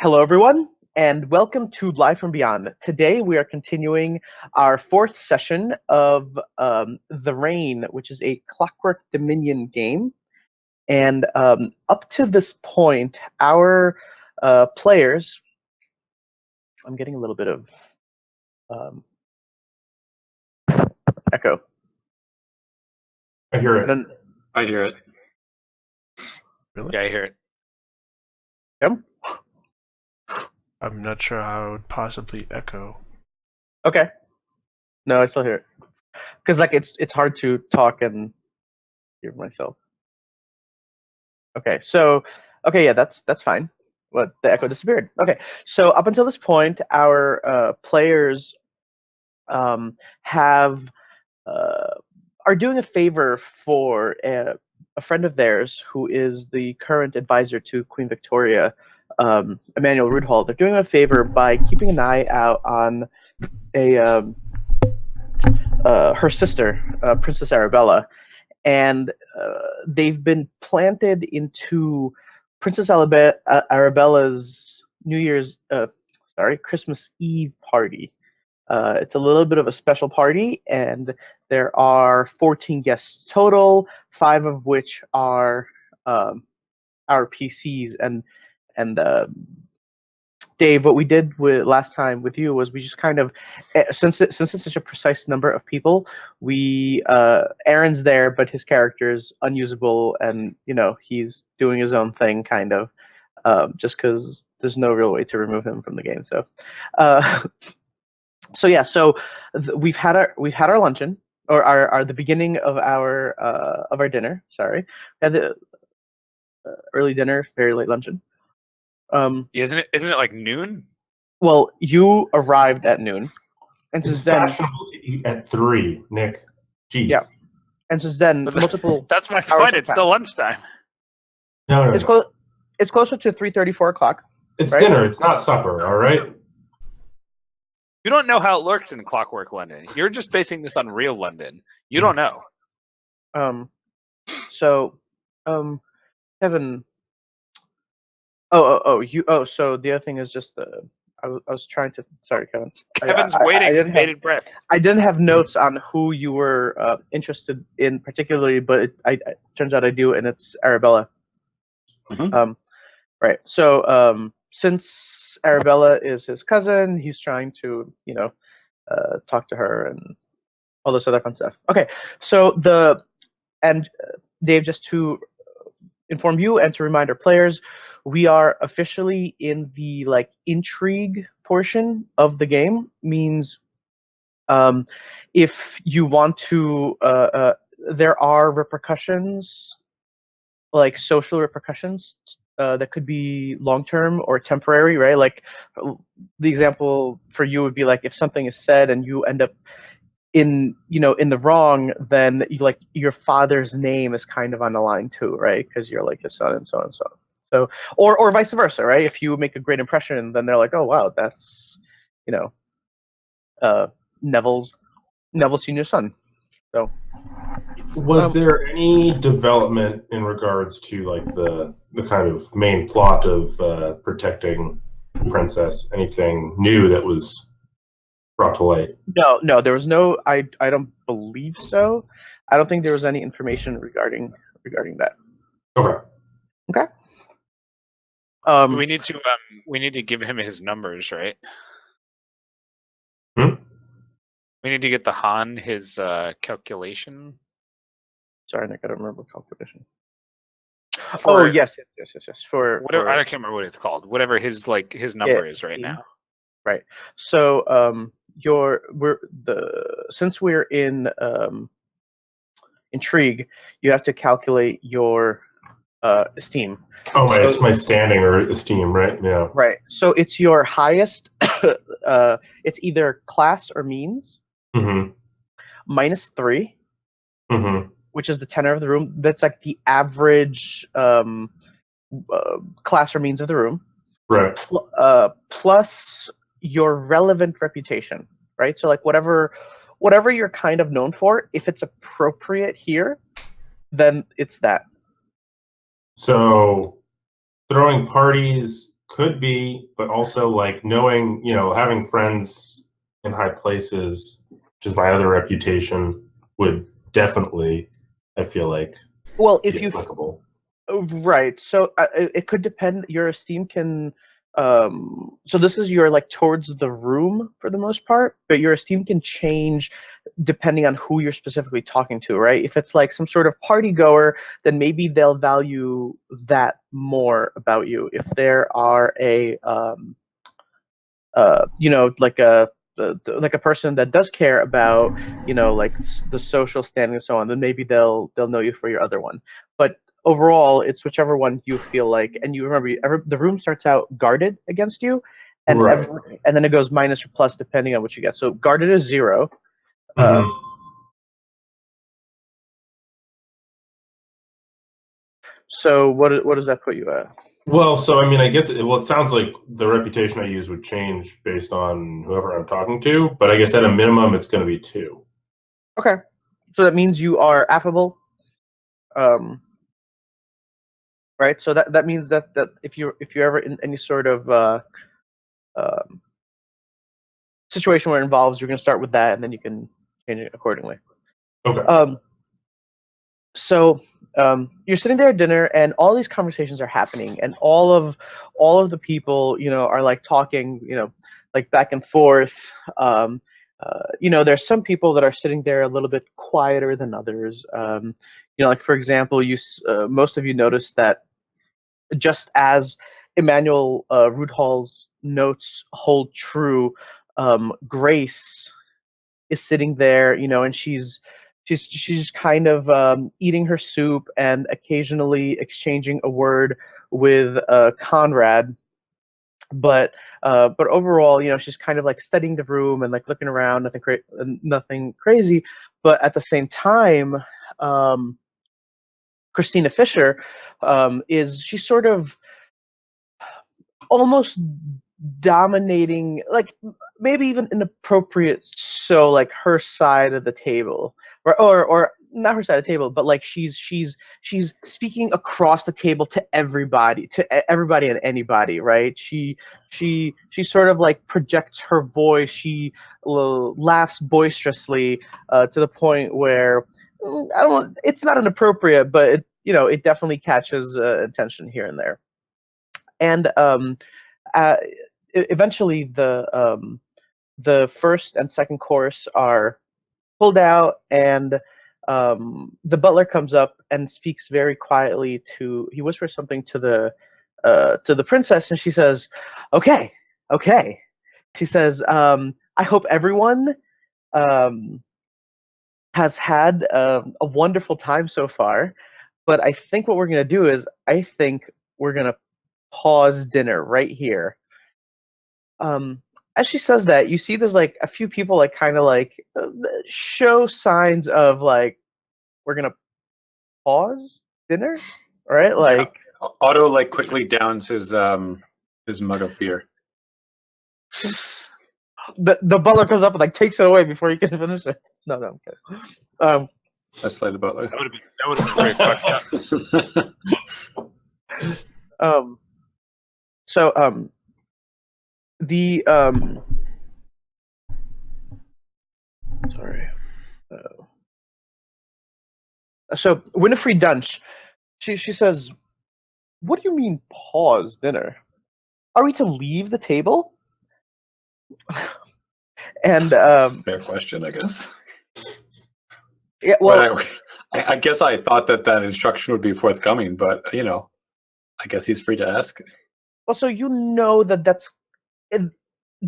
Hello, everyone, and welcome to Live from Beyond. Today, we are continuing our fourth session of The Reign, which is a Clockwork Dominion game. And up to this point, our players... I'm getting a little bit of echo. I hear it. I hear it. Really? Yeah, I hear it. Yep. I'm not sure how it would possibly echo. Okay. No, I still hear it. Because it's hard to talk and hear myself. Okay, yeah, that's fine. But the echo disappeared. Okay, so up until this point, our players are doing a favor for a friend of theirs who is the current advisor to Queen Victoria, Emmanuel Rudhall. They're doing a favor by keeping an eye out on her sister, Princess Arabella, and they've been planted into Princess Arabella's Christmas Eve party. It's a little bit of a special party, and there are 14 guests total, 5 of which are our PCs. And Dave, what we did last time with you was we just kind of, since it's such a precise number of people, Aaron's there, but his character is unusable, and he's doing his own thing, kind of, just because there's no real way to remove him from the game. So, we've had our luncheon, or the beginning of our dinner. Sorry, we had the early dinner, very late luncheon. Isn't it like noon? Well, you arrived at noon, and It's since then fashionable to eat at 3, Nick. Jeez. Yeah. And since then, multiple. That's my point. It's still lunchtime. No. It's closer to 3:30, 4 o'clock. It's right? dinner. It's not supper. All right. You don't know how it lurks in Clockwork London. You're just basing this on real London. You don't know. Kevin. So the other thing is just I was trying to. Sorry, Kevin. Kevin's waiting. Bated breath. I didn't have notes on who you were interested in particularly, but it turns out I do, and it's Arabella. Mm-hmm. Right. So since Arabella is his cousin, he's trying to talk to her and all this other fun stuff. Okay. So Dave, just to inform you and to remind our players, we are officially in the intrigue portion of the game. Means if you want to, there are repercussions, like social repercussions, that could be long-term or temporary, right? Like the example for you would be like if something is said and you end up in the wrong, then your father's name is kind of on the line too, right? Because you're like his son and so on and so on. So, or vice versa, right? If you make a great impression, then they're like, oh wow, that's Neville's senior son. So, was there any development in regards to the kind of main plot of protecting the princess? Anything new that was brought to light? No, there was no. I don't believe so. I don't think there was any information regarding that. Okay. We need to give him his numbers, right? We need to get the Han his calculation. Sorry, Nick, I don't remember calculation. For, yes. For whatever, I can't remember what it's called. Whatever his number is right now. Right. So since we're in intrigue, you have to calculate your esteem. Oh, it's my standing or esteem, right? Yeah. Right. So it's your highest. It's either class or means. Mm-hmm. -3. Mm-hmm. Which is the tenor of the room. That's like the average class or means of the room. Right. Plus your relevant reputation, right? So whatever you're kind of known for, if it's appropriate here, then it's that. So throwing parties could be, but also like knowing, having friends in high places, which is my other reputation, would definitely, I feel like, Well, be if you applicable. right, so it could depend. Your esteem can. So this is your like towards the room for the most part, but your esteem can change depending on who you're specifically talking to, right? If it's like some sort of party goer, then maybe they'll value that more about you. If there are like like a person that does care about, like the social standing and so on, then maybe they'll know you for your other one. But overall, it's whichever one you feel like. And you remember, the room starts out guarded against you, and Right. and then it goes minus or plus depending on what you get. So guarded is 0. Mhm. So what does that put you at? Well, so I mean, I guess it sounds like the reputation I use would change based on whoever I'm talking to, but I guess at a minimum, it's going to be 2. Okay, so that means you are affable. Right. So that means that if you're ever in any sort of um, situation where it involves, you're going to start with that, and then you can change it accordingly. Okay. So you're sitting there at dinner, and all these conversations are happening, and all of the people, are like talking, like back and forth. There's some people that are sitting there a little bit quieter than others. Like for example, most of you noticed that just as Emmanuel Rudhall's notes hold true, Grace is sitting there, and she's kind of eating her soup and occasionally exchanging a word with Conrad. But overall, she's kind of like studying the room and like looking around, nothing crazy. But at the same time, um, Christina Fisher she's sort of almost dominating, like maybe even inappropriate, so like her side of the table, or not her side of the table, but like she's speaking across the table to everybody and anybody, right? She sort of like projects her voice. She laughs boisterously to the point where I don't. It's not inappropriate, but it definitely catches attention here and there. And uh, eventually the first and second course are pulled out, and the butler comes up and speaks very quietly he whispers something to the princess, and she says, okay, okay. She says, I hope everyone um, has had a wonderful time so far, but I think what we're going to do is I think we're going to pause dinner right here. um as she says that, you see there's like a few people like kind of like show signs of like, we're gonna pause dinner, right? Like Otto like quickly downs his mug of beer. the butler comes up and like takes it away before you can finish it. No, I'm kidding. That's like the butler. That would have been very fucked up. So the sorry. So Winifred Dunch, she says, "What do you mean pause dinner? Are we to leave the table?" And Fair question, I guess. yeah, well, But I guess I thought that instruction would be forthcoming, but I guess he's free to ask. well, so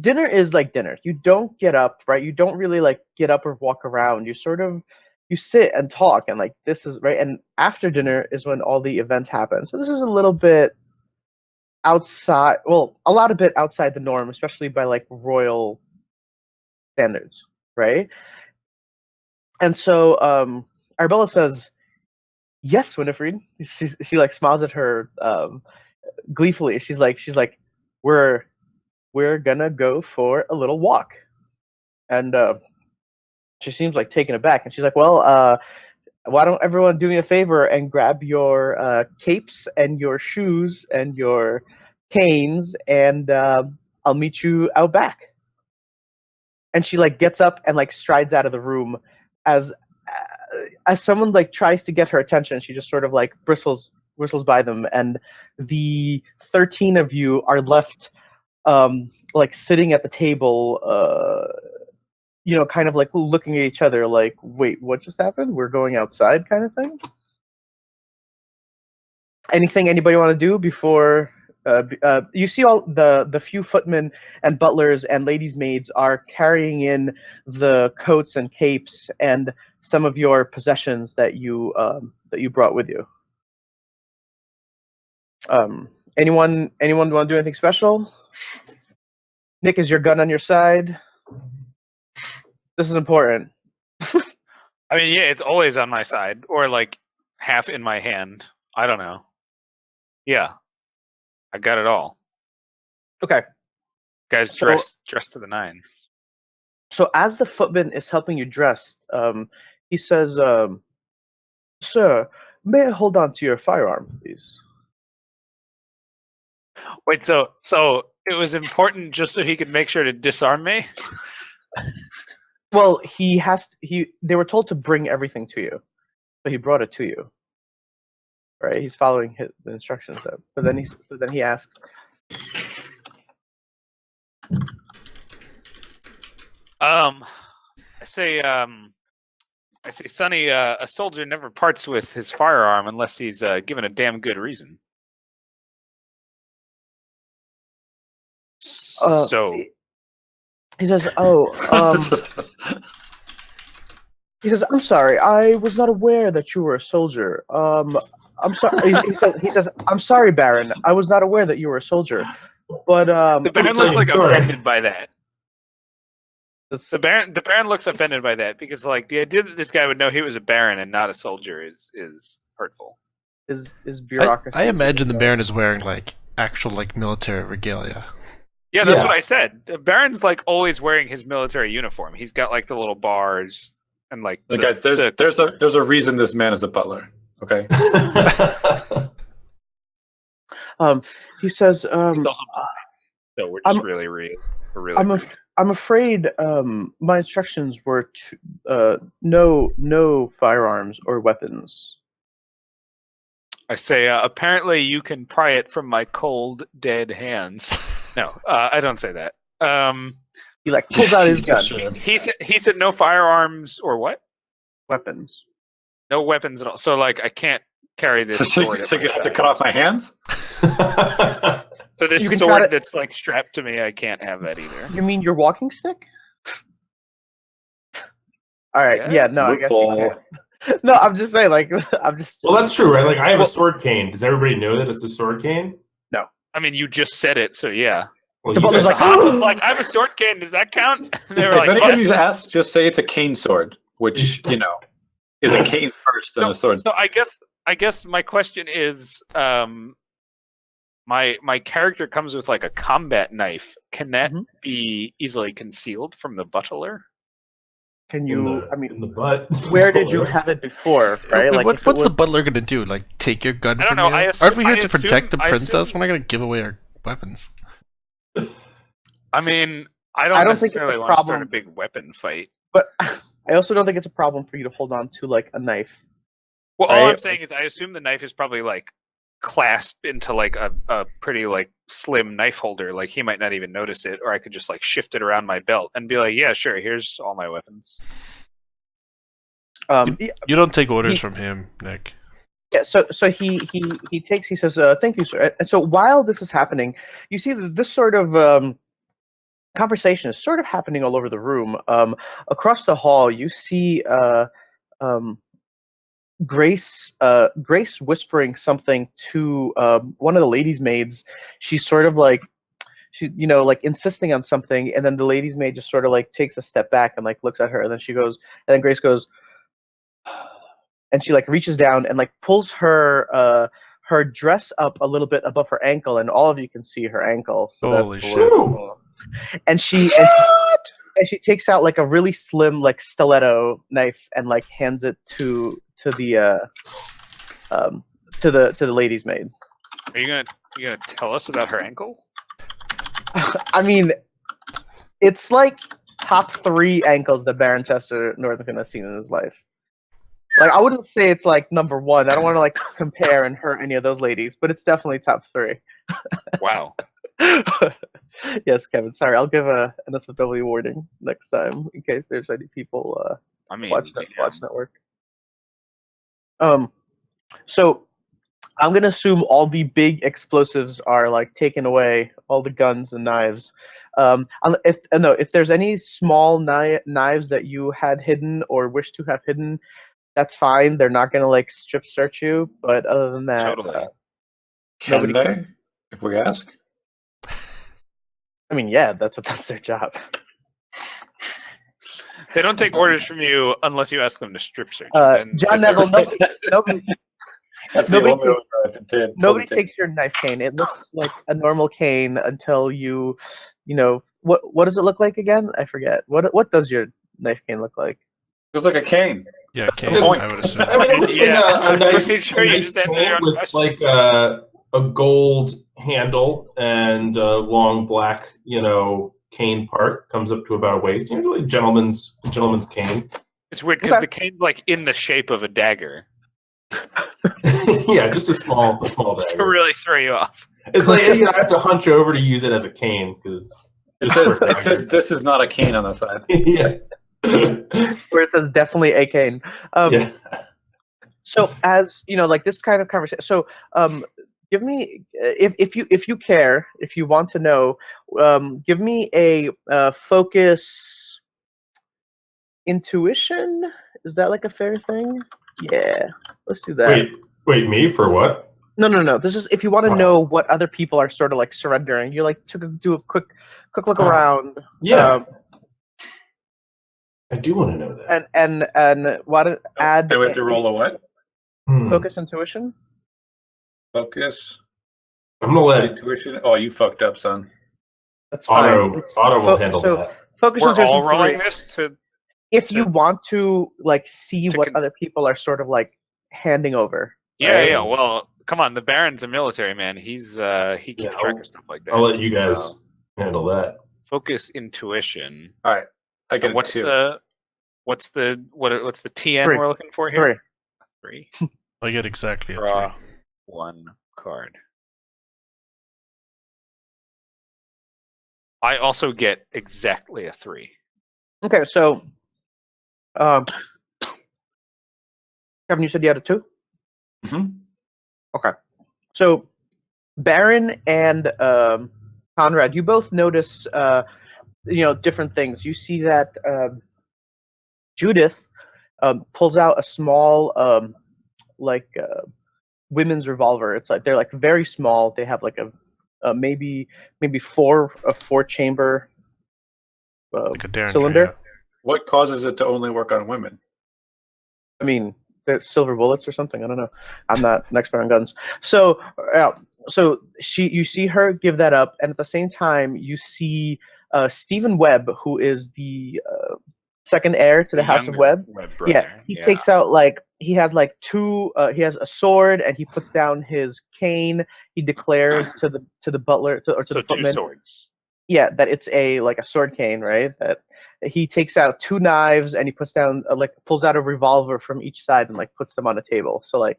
dinner is like dinner. You don't get up, right? You don't really like get up or walk around. You sit and talk, and like this is right. And after dinner is when all the events happen. So this is a little bit outside. Well, a lot of bit outside the norm, especially by like royal standards, right? And so Arbella says, "Yes, Winifred." She like smiles at her gleefully. She's like, we're gonna go for a little walk. And she seems like taken aback, and she's like, well, why don't everyone do me a favor and grab your capes and your shoes and your canes, and I'll meet you out back. And she like gets up and like strides out of the room as someone like tries to get her attention. She just sort of like whistles by them, and the 13 of you are left like sitting at the table, kind of like looking at each other like, wait, what just happened? We're going outside, kind of thing. Anything anybody want to do before you see all the few footmen and butlers and ladies' maids are carrying in the coats and capes and some of your possessions that you brought with you. Anyone want to do anything special? Nick, is your gun on your side? This is important. I mean, yeah, it's always on my side, or like half in my hand. I don't know. Yeah, I got it all. Okay. Guys, dressed to the nines. So as the footman is helping you dress, he says, "Sir, may I hold on to your firearm, please?" Wait, so it was important just so he could make sure to disarm me? Well, they were told to bring everything to you, so he brought it to you. Right? He's following the instructions, though. But then he asks, I say, Sonny, a soldier never parts with his firearm unless he's given a damn good reason. So he says, he says, "I'm sorry, I was not aware that you were a soldier. I'm sorry." He says, "I'm sorry, Baron. I was not aware that you were a soldier." But the Baron looks like offended by that. The Baron looks offended by that because, like, the idea that this guy would know he was a Baron and not a soldier is hurtful. Is bureaucracy? I imagine the Baron is wearing like actual like military regalia. Yeah, that's what I said. The Baron's like always wearing his military uniform. He's got like the little bars and like. Guys, there's a reason this man is a butler. Okay. He says, so we're just really real. I'm afraid my instructions were to, no firearms or weapons. I say, apparently you can pry it from my cold, dead hands. No, I don't say that. He like pulls out his gun. He said no firearms or what? Weapons. No weapons at all. So like I can't carry this sword. So you have to cut off my hands? So this sword that's like strapped to me, I can't have that either. You mean your walking stick? All right. Yeah. No, I guess you can. No, I'm just saying. Like, I'm just. Well, that's true, right? Like, I have a sword cane. Does everybody know that it's a sword cane? No. I mean, you just said it, so yeah. Well, the butler's like, I was like, I have a sword cane. Does that count? And they were like, if anybody's asked, just say it's a cane sword, which is a cane first than a sword. So I guess my question is, my character comes with like a combat knife. Can that be easily concealed from the butler? Can you? In the butt. Where did you have it before? Right? Like, what's the butler gonna do? Like, take your gun from you? Aren't we here to protect the princess? We're not gonna give away our weapons. I mean, I don't necessarily think it's a want to problem, start a big weapon fight. But I also don't think it's a problem for you to hold on to like a knife. Well, all I'm saying is, I assume the knife is probably like clasped into like a pretty like slim knife holder. Like he might not even notice it, or I could just like shift it around my belt and be like, "Yeah, sure, here's all my weapons." You don't take orders from him, Nick. Yeah. So he takes. He says, "Thank you, sir." And so while this is happening, you see that this sort of conversation is sort of happening all over the room. Across the hall, you see Grace whispering something to one of the ladies' maids. She's sort of like, like insisting on something, and then the ladies' maid just sort of like takes a step back and like looks at her, and then she goes, and then Grace goes, and she like reaches down and like pulls her her dress up a little bit above her ankle, and all of you can see her ankle. So Holy that's shit! cool. And she takes out like a really slim like stiletto knife and like hands it to the lady's maid. Are you gonna You gonna tell us about her ankle? I mean, it's like top 3 ankles that Baron Chester Northington has seen in his life. Like, I wouldn't say it's like number 1. I don't want to like compare and hurt any of those ladies, but it's definitely top 3. Wow. Yes, Kevin. Sorry, I'll give an SFW warning next time in case there's any people watch network. So I'm gonna assume all the big explosives are like taken away, all the guns and knives. If there's any small knives that you had hidden or wish to have hidden, that's fine. They're not gonna like strip search you. But other than that, totally. Can they? If we ask. I mean, yeah, that's their job. They don't take orders from you unless you ask them to strip search. John Neville, nobody takes your knife cane. It looks like a normal cane until you know, what does it look like again? I forget. What does your knife cane look like? It looks like a cane. Yeah, cane, I would assume. I mean, it looks like a nice, sure you just answered your own with question. like a gold handle and a long black, cane part. Comes up to about a waist. Usually, gentleman's cane. It's weird because the cane's like in the shape of a dagger. Yeah, just a small dagger. To really throw you off. It's like I have to hunch over to use it as a cane because it says this is not a cane on the side. Yeah. Where it says definitely a cane. Yeah. So as like this kind of conversation. So give me if you care, if you want to know, give me a focus intuition. Is that like a fair thing? Yeah, let's do that. Wait, me for what? No. This is if you want to know what other people are sort of like surrendering. You like to do a quick look around. Yeah. I do want to know that. And what add? Do we have to roll a what? Focus intuition. Focus. I'm gonna let intuition. Oh, you fucked up, son. That's fine. Auto will handle that. Focus We're intuition. all rolling this to. If you want to like see what other people are sort of like handing over. Yeah, right? yeah. Well, come on. The Baron's a military man. He keeps track of stuff like that. I'll let you guys handle that. Focus intuition. All right. I get what's 2. what's the TN 3. We're looking for here? 3. I get exactly a 3. Draw 1 card. I also get exactly a 3. Okay, so Kevin, you said you had a 2? Mm-hmm. Okay. So Baron and Conrad, you both notice different things. You see that Judith pulls out a small women's revolver. It's like they're like very small. They have like a maybe 4 chamber like a Derringer cylinder. Yeah. What causes it to only work on women? I mean, they're silver bullets or something. I don't know. I'm not an expert on guns. So you see her give that up, and at the same time, you see Stephen Webb, who is the second heir to the House of Webb. He takes out he has 2. He has a sword, and he puts down his cane. He declares to the butler to the footman. 2 swords. Yeah, that it's a sword cane, right? That he takes out 2 knives, and he puts down pulls out a revolver from each side and puts them on a table. So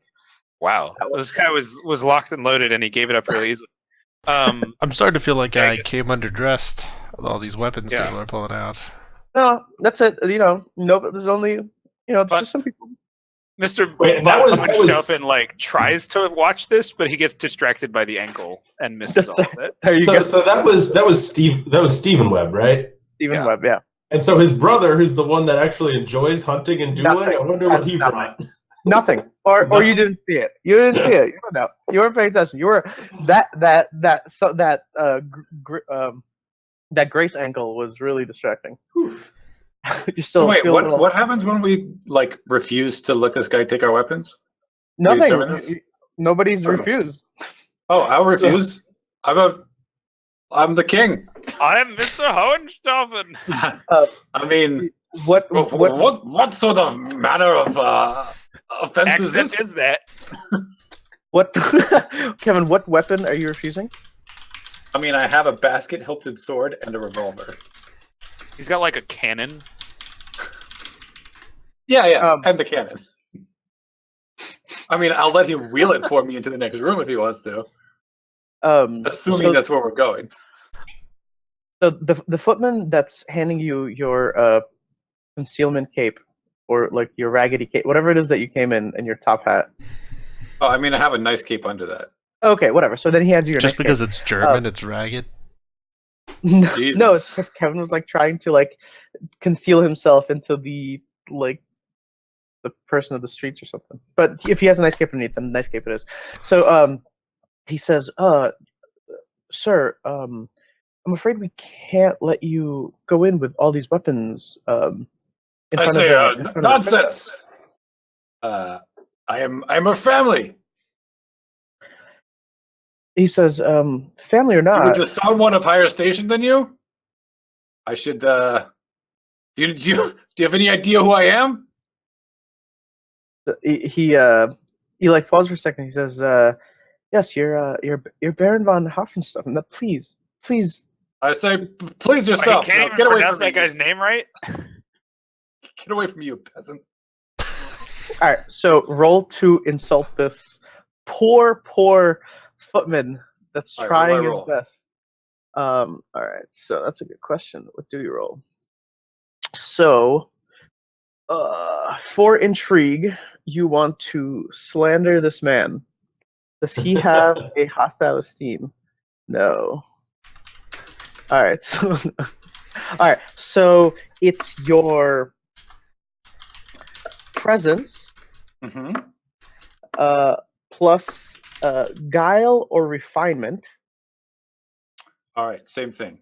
wow, this guy was locked and loaded, and he gave it up really easily. I'm starting to feel like I came underdressed with all these weapons people are pulling out. No, that's it. No, there's only just some people. Mr. Von Hohenstaufen tries to watch this, but he gets distracted by the ankle and misses all of it. There you go. So that was Stephen Webb, right? Stephen Webb, yeah. And so his brother, who's the one that actually enjoys hunting and dueling, I wonder what he brought. Nothing, or you didn't see it. You didn't see it. You don't know. You weren't paying attention. You were that Grace ankle was really distracting. You still wait. What happens when we refuse to let this guy take our weapons? Nothing. Nobody's refused. Oh, I'll refuse. I'm the king. I'm Mr. Hohenstaufen. I mean, what sort of manner of offenses is that? What, Kevin? What weapon are you refusing? I mean, I have a basket-hilted sword and a revolver. He's got like a cannon. Yeah, and the cannon. I mean, I'll let him wheel it for me into the next room if he wants to. Assuming that's where we're going. So the footman that's handing you your concealment cape, or like your raggedy cape, whatever it is that you came in, and your top hat. Oh, I mean, I have a nice cape under that. Okay, whatever. So then he hands you your just nice because cape. it's German, it's ragged. No, Jesus. no, it's because Kevin was like trying to like conceal himself into the person of the streets or something. But if he has a nice cape underneath, then a nice cape it is. So he says, sir, I'm afraid we can't let you go in with all these weapons. In front of nonsense. I'm a family. He says, family or not. You just saw one of higher station than you? I should. Do you have any idea who I am? He like pauses for a second. He says, yes, you're Baron von Hoffenstoffen. Please. I say, please yourself. He can't even get away pronounce from that me. guy's name right. Get away from you, peasant. All right, so roll to insult this poor footman that's trying his best. All right, so that's a good question. What do you roll? So, for intrigue, you want to slander this man. Does he have a hostile esteem? No. All right, so it's your presence, plus guile or refinement. All right, same thing.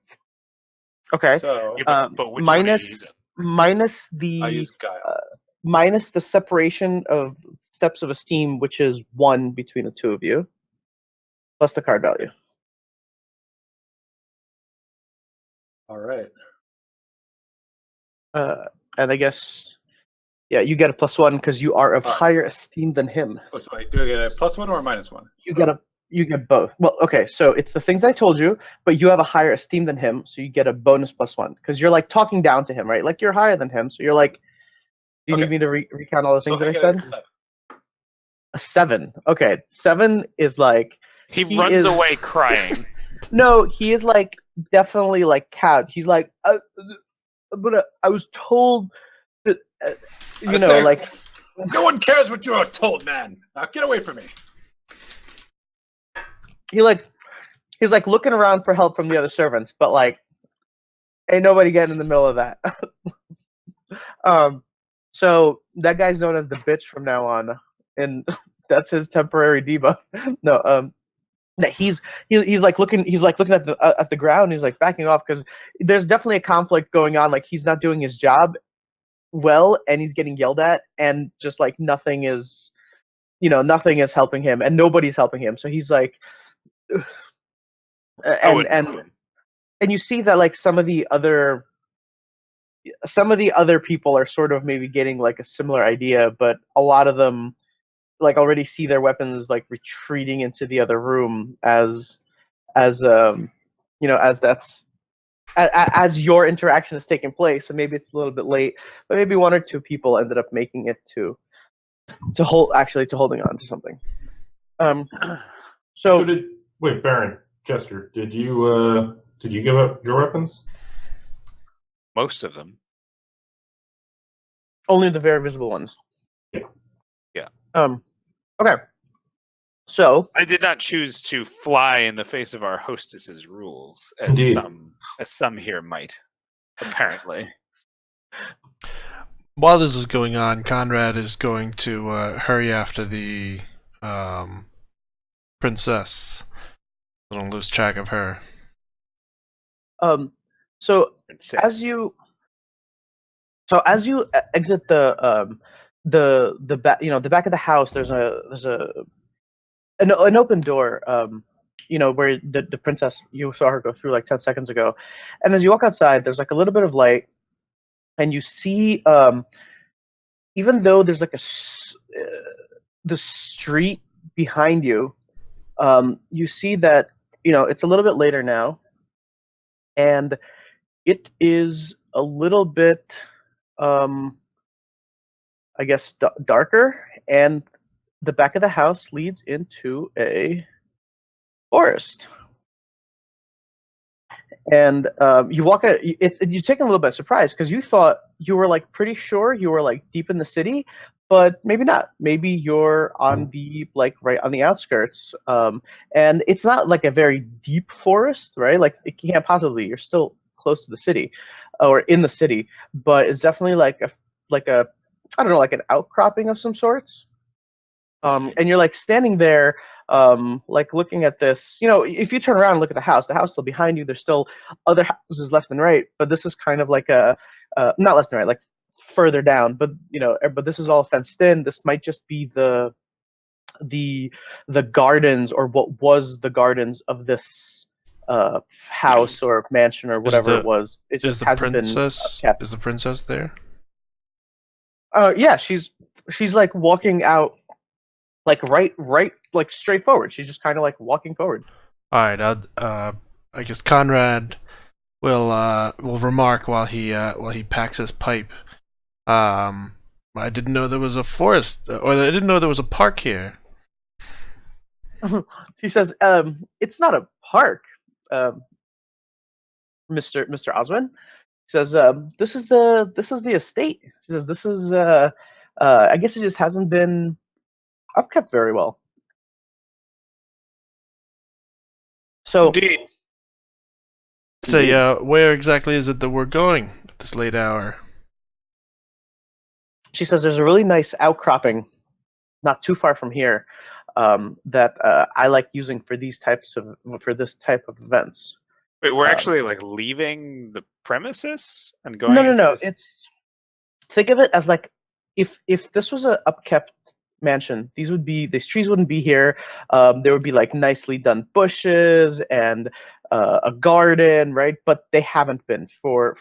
Okay. So, but minus the I use guile. Minus the separation of steps of esteem, which is 1 between the two of you, plus the card value. All right. And I guess, yeah, you get a +1 because you are of higher esteem than him. Oh, sorry. Do I get a +1 or a -1? You get both. Well, okay, so it's the things I told you, but you have a higher esteem than him, so you get a bonus +1 because you're like talking down to him, right? Like you're higher than him, so you're like, do you need me to recount all the things that I said? A 7. Okay, 7 is like he runs away crying. No, he is like definitely like cowed. He's like, but I was told that like no one cares what you are told, man. Now get away from me. He's like looking around for help from the other servants, but like ain't nobody getting in the middle of that. So that guy's known as the bitch from now on, and that's his temporary debuff. No, he's like looking at the ground. He's like backing off because there's definitely a conflict going on. Like he's not doing his job well, and he's getting yelled at, and just like nothing is helping him, and nobody's helping him. So he's like, and you see that like some of the other people are sort of maybe getting like a similar idea, but a lot of them like already see their weapons like retreating into the other room as your interaction is taking place. So maybe it's a little bit late, but maybe 1 or 2 people ended up making it to holding on to something. Wait, Baron Jester, did you give up your weapons? Most of them. Only the very visible ones. Yeah. Okay. So I did not choose to fly in the face of our hostess's rules, as some here might, apparently. While this is going on, Conrad is going to hurry after the princess. I don't lose track of her. So as you exit the back, the back of the house, there's an open door, where the princess, you saw her go through like 10 seconds ago, and as you walk outside, there's like a little bit of light, and you see, even though there's like the street behind you, you see that it's a little bit later now, and it is a little bit, I guess, darker, and the back of the house leads into a forest. And you walk you're taken a little bit surprised because you thought you were like pretty sure you were like deep in the city, but maybe not. Maybe you're on the like right on the outskirts, and it's not like a very deep forest, right? Like it can't possibly. You're still close to the city, or in the city, but it's definitely like a I don't know, like an outcropping of some sorts. And you're like standing there, like looking at this. If you turn around and look at the house is still behind you. There's still other houses left and right, but this is kind of like a not left and right, like further down. But but this is all fenced in. This might just be the gardens, or what was the gardens of this house or mansion or whatever it was. It just hasn't been kept. Is the princess there? Yeah, she's like walking out. Like right, like straight forward. She's just kind of like walking forward. All right. I guess Conrad will remark while he packs his pipe. I didn't know there was a forest, or I didn't know there was a park here. She says, "It's not a park, Mr. Oswin." She says, "This is the estate." She says, "This is I guess it just hasn't been upkept very well." So, indeed. So, where exactly is it that we're going at this late hour? She says there's a really nice outcropping, not too far from here, that I like using for this type of events. Wait, we're actually like leaving the premises and going. No. Think of it as like if this was a upkept mansion, these trees wouldn't be here. There would be like nicely done bushes and a garden, right? But they haven't been for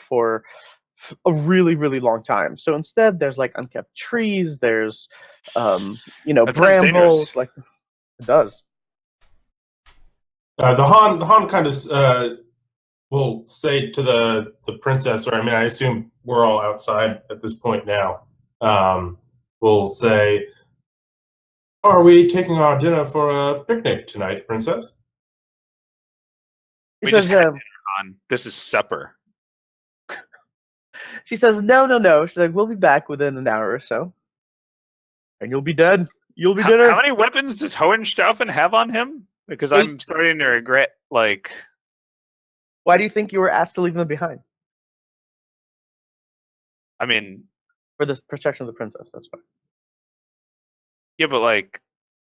a really, really long time. So instead, there's like unkept trees. There's brambles. Like it does. The Han kind of will say to the princess, or I assume we're all outside at this point now. Will say, "Are we taking our dinner for a picnic tonight, princess?" We just had dinner, Han. This is supper. She says, no. She's like, "We'll be back within an hour or so, and you'll be dead. You'll be dinner." How many weapons does Hohenstaufen have on him? Because 8. I'm starting to regret, like... Why do you think you were asked to leave them behind? I mean... For the protection of the princess, that's why. Yeah, but, like,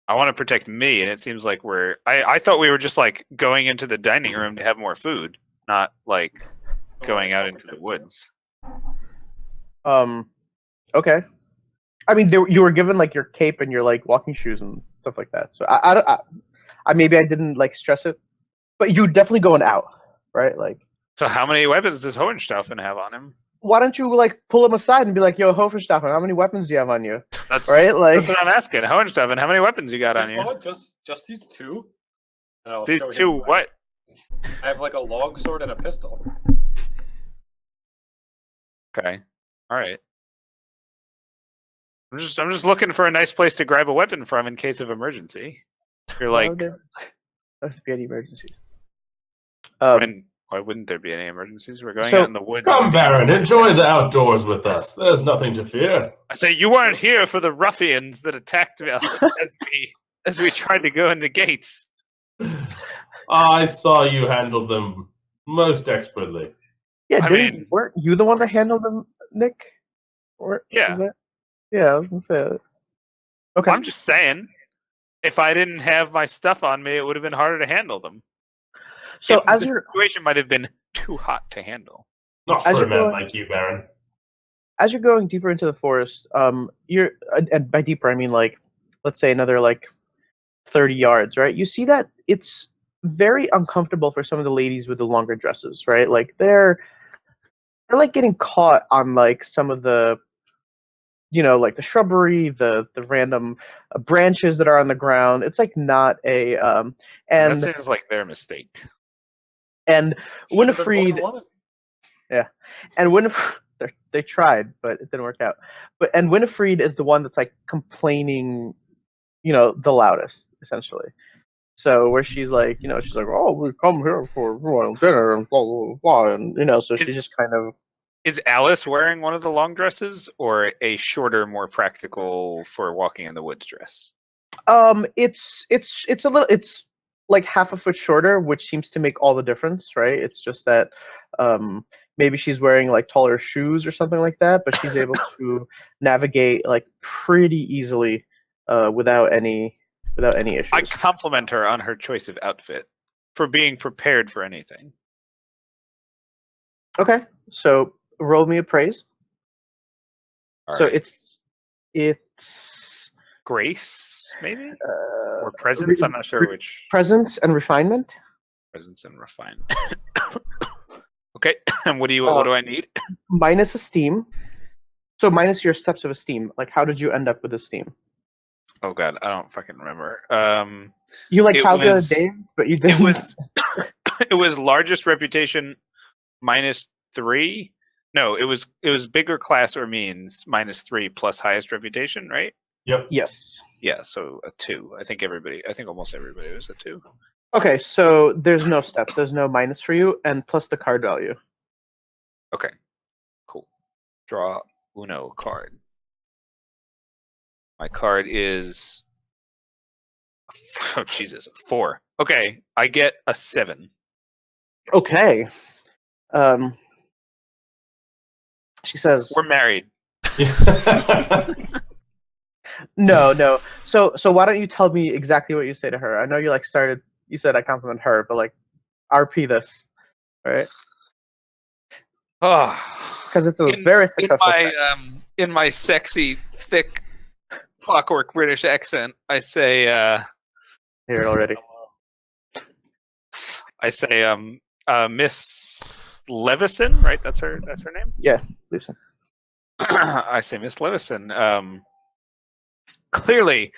I want to protect me, and it seems like I thought we were just, like, going into the dining room to have more food, not, like, going out into the woods. Okay. I mean, you were given, like, your cape and your, like, walking shoes and stuff like that. So, I maybe I didn't, like, stress it. But you're definitely going out, right? Like. So how many weapons does Hohenstaufen have on him? Why don't you, like, pull him aside and be like, "Yo, Hohenstaufen, how many weapons do you have on you?" That's right. Like, that's what I'm asking. Hohenstaufen, how many weapons you got on you? Just these two. These two what? I have like a long sword and a pistol. Okay. All right. I'm just looking for a nice place to grab a weapon from in case of emergency. You're like, there must be any emergencies. Why wouldn't there be any emergencies? We're going out in the woods. Come, Baron, enjoy the outdoors with us. There's nothing to fear. I say you weren't here for the ruffians that attacked us as we tried to go in the gates. I saw you handle them most expertly. Yeah, weren't you the one that handled them, Nick? Yeah. Yeah, I was gonna say that. Okay. I'm just saying, if I didn't have my stuff on me, it would have been harder to handle them. So the situation might have been too hot to handle. Not for a man like you, Baron. As you're going deeper into the forest, you're, and by deeper I mean like, let's say another like 30 yards, right? You see that it's very uncomfortable for some of the ladies with the longer dresses, right? Like they're like getting caught on like some of the like the shrubbery, the random branches that are on the ground. It's like not a that seems like their mistake. And Winifred, yeah, and Winifred, they tried, but it didn't work out. And Winifred is the one that's like complaining, the loudest, essentially. So where she's like, she's like, oh, we come here for royal dinner and blah blah blah, and so she just kind of. Is Alice wearing one of the long dresses, or a shorter, more practical for walking in the woods dress? It's like half a foot shorter, which seems to make all the difference, right? It's just that maybe she's wearing like taller shoes or something like that, but she's able to navigate like pretty easily without any issues. I compliment her on her choice of outfit for being prepared for anything. Okay, so roll me a praise. All so right. it's grace, maybe, or presence. I'm not sure which. Presence and refinement. Presence and refinement. Okay, and what do I need? Minus esteem. So minus your steps of esteem. Like, how did you end up with esteem? Oh God, I don't fucking remember. You like calculated days, but you didn't. It was largest reputation -3. No, it was bigger class or means -3 plus highest reputation, right? Yep. Yes. Yeah, so a 2. I think almost everybody was a 2. Okay, so there's no steps. There's no minus for you, and plus the card value. Okay, cool. Draw Uno card. My card is, oh Jesus, 4. Okay, I get a 7. Okay. She says we're married. No. So why don't you tell me exactly what you say to her? I know you you said I compliment her, but like RP this, right? Oh, because it's a very successful. In my sexy, thick, clockwork British accent, I say. Hear it already. I say, Miss Levison, right? That's her name. Yeah, Lisa. I say, Miss Levison. Clearly,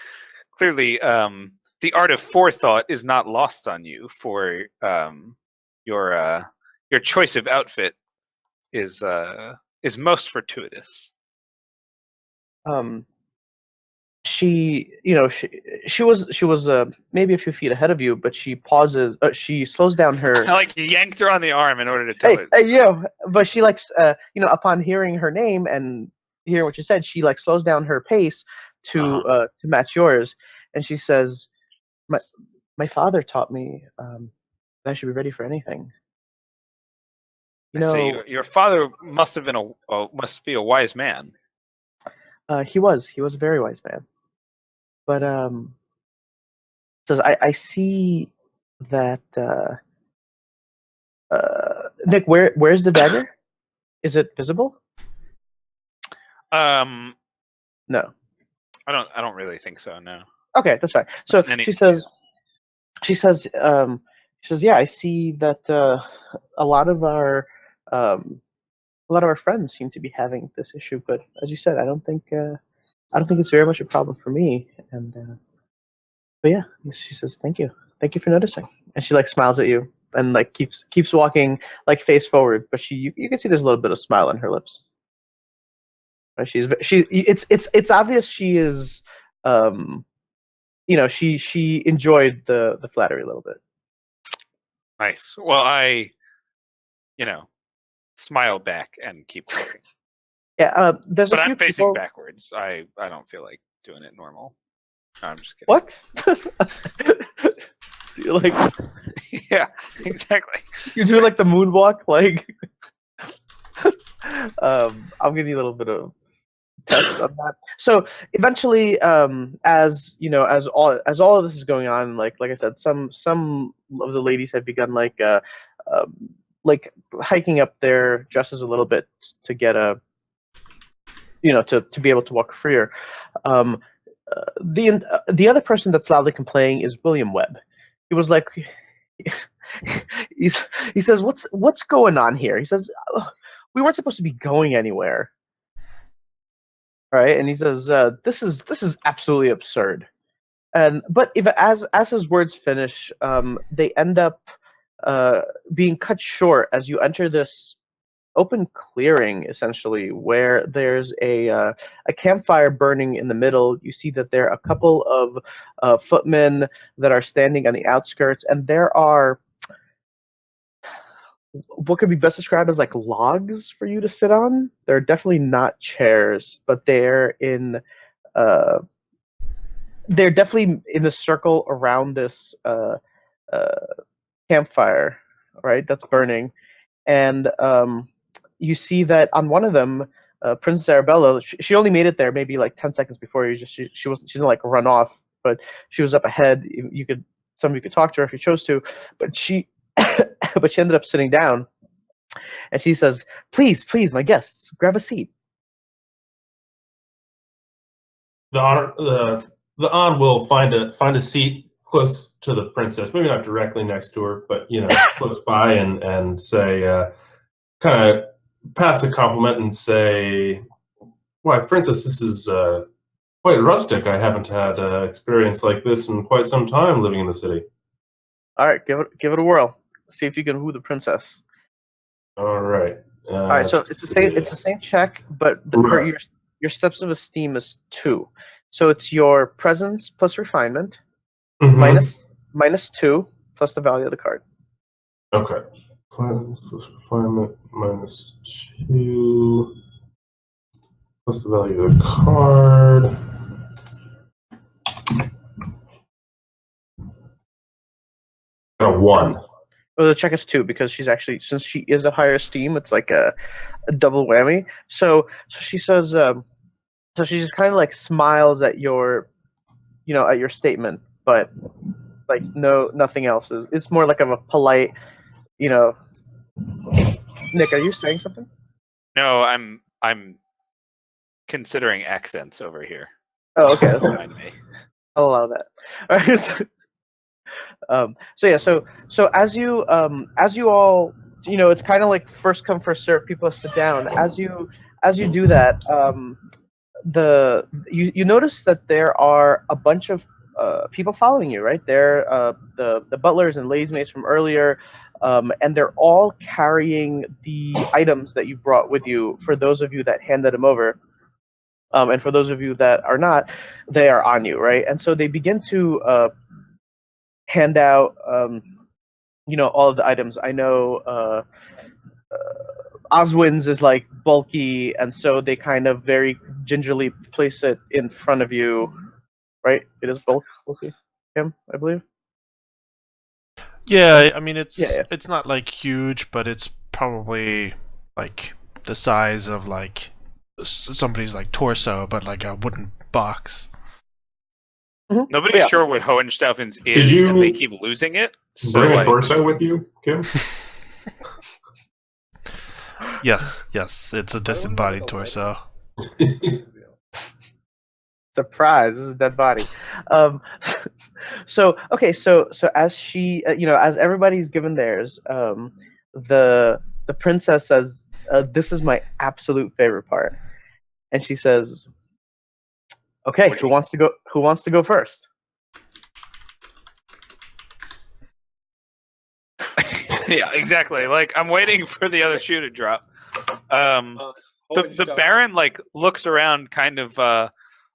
the art of forethought is not lost on you. For your choice of outfit is most fortuitous. She was maybe a few feet ahead of you, but she pauses. She slows down her. I yanked her on the arm in order to tell her. Hey, but she upon hearing her name and hearing what you said, she slows down her pace to match yours, and she says, "My father taught me that I should be ready for anything." Your father must have been must be a wise man. He was a very wise man. But says I see that Nick, where's the dagger? Is it visible? No. I don't really think so, no. Okay, that's fine. So she says, yeah, I see that a lot of our friends seem to be having this issue, but as you said, I don't think it's very much a problem for me. And but yeah, she says, thank you for noticing, and she smiles at you and keeps walking face forward, but you can see there's a little bit of smile on her lips. It's obvious she is she enjoyed the flattery a little bit. Nice. Well, I smile back and keep walking. Yeah, there's but a few I'm facing people... backwards. I don't feel like doing it normal. No, I'm just kidding. What? You're yeah, exactly. You do the moonwalk, I'll give you a little bit of test on that. So eventually, as all of this is going on, like I said, some of the ladies have begun hiking up their dresses a little bit to get to be able to walk freer. The other person that's loudly complaining is William Webb. He was he says, what's going on here? He says, we weren't supposed to be going anywhere. right? And he says, "This is absolutely absurd." But if as his words finish, they end up being cut short as you enter this open clearing, essentially, where there's a campfire burning in the middle. You see that there are a couple of footmen that are standing on the outskirts, and there are what could be best described as like logs for you to sit on. They're definitely not chairs, but uh, they're definitely in a circle around this uh, campfire, right? That's burning, and you see that on one of them, Princess Arabella, she only made it there maybe like 10 seconds before you. Just she didn't like run off, but she was up ahead. You could somebody could talk to her if you chose to, but she but she ended up sitting down, and she says, "Please, please, my guests, grab a seat." The An will find a seat close to the princess, maybe not directly next to her, but close by, and say, kind of pass a compliment and say, "Why, princess, this is quite rustic. I haven't had experience like this in quite some time living in the city." All right, give it a whirl. See if you can woo the princess. All right. All right, so it's the same check, but your steps of esteem is 2. So it's your presence plus refinement minus 2 plus the value of the card. Okay. Presence plus refinement minus 2 plus the value of the card. A 1. Well, the check is 2 because she's actually, since she is a higher esteem, it's like a double whammy. So she says, so she just kind of like smiles at your, at your statement, but like nothing else is. It's more like of a polite, Nick, are you saying something? No, I'm considering accents over here. Oh, okay. That's fine. I'll allow that. All right. So as you all, it's kind of like first come first serve. People sit down. As you do that, you notice that there are a bunch of people following you. Right, they're the butlers and ladies' maids from earlier. And they're all carrying the items that you brought with you. For those of you that handed them over, and for those of you that are not, they are on you, right? And so they begin to hand out, all of the items. I know Oswin's is like bulky, and so they kind of very gingerly place it in front of you, right? It is bulky, Kim, I believe. Yeah, I mean it's Yeah. it's not like huge, but it's probably like the size of like somebody's like torso, but like a wooden box. Mm-hmm. Nobody's sure what Hohenstaufen's is, and they keep losing it. So bring a torso with you, Kim? Yes, it's a disembodied torso. Surprise! This is a dead body. So as she, as everybody's given theirs, the princess says, "This is my absolute favorite part," and she says, "Okay, who wants to go? Who wants to go first?" Yeah, exactly. Like I'm waiting for the other shoe to drop. The Baron like looks around, kind of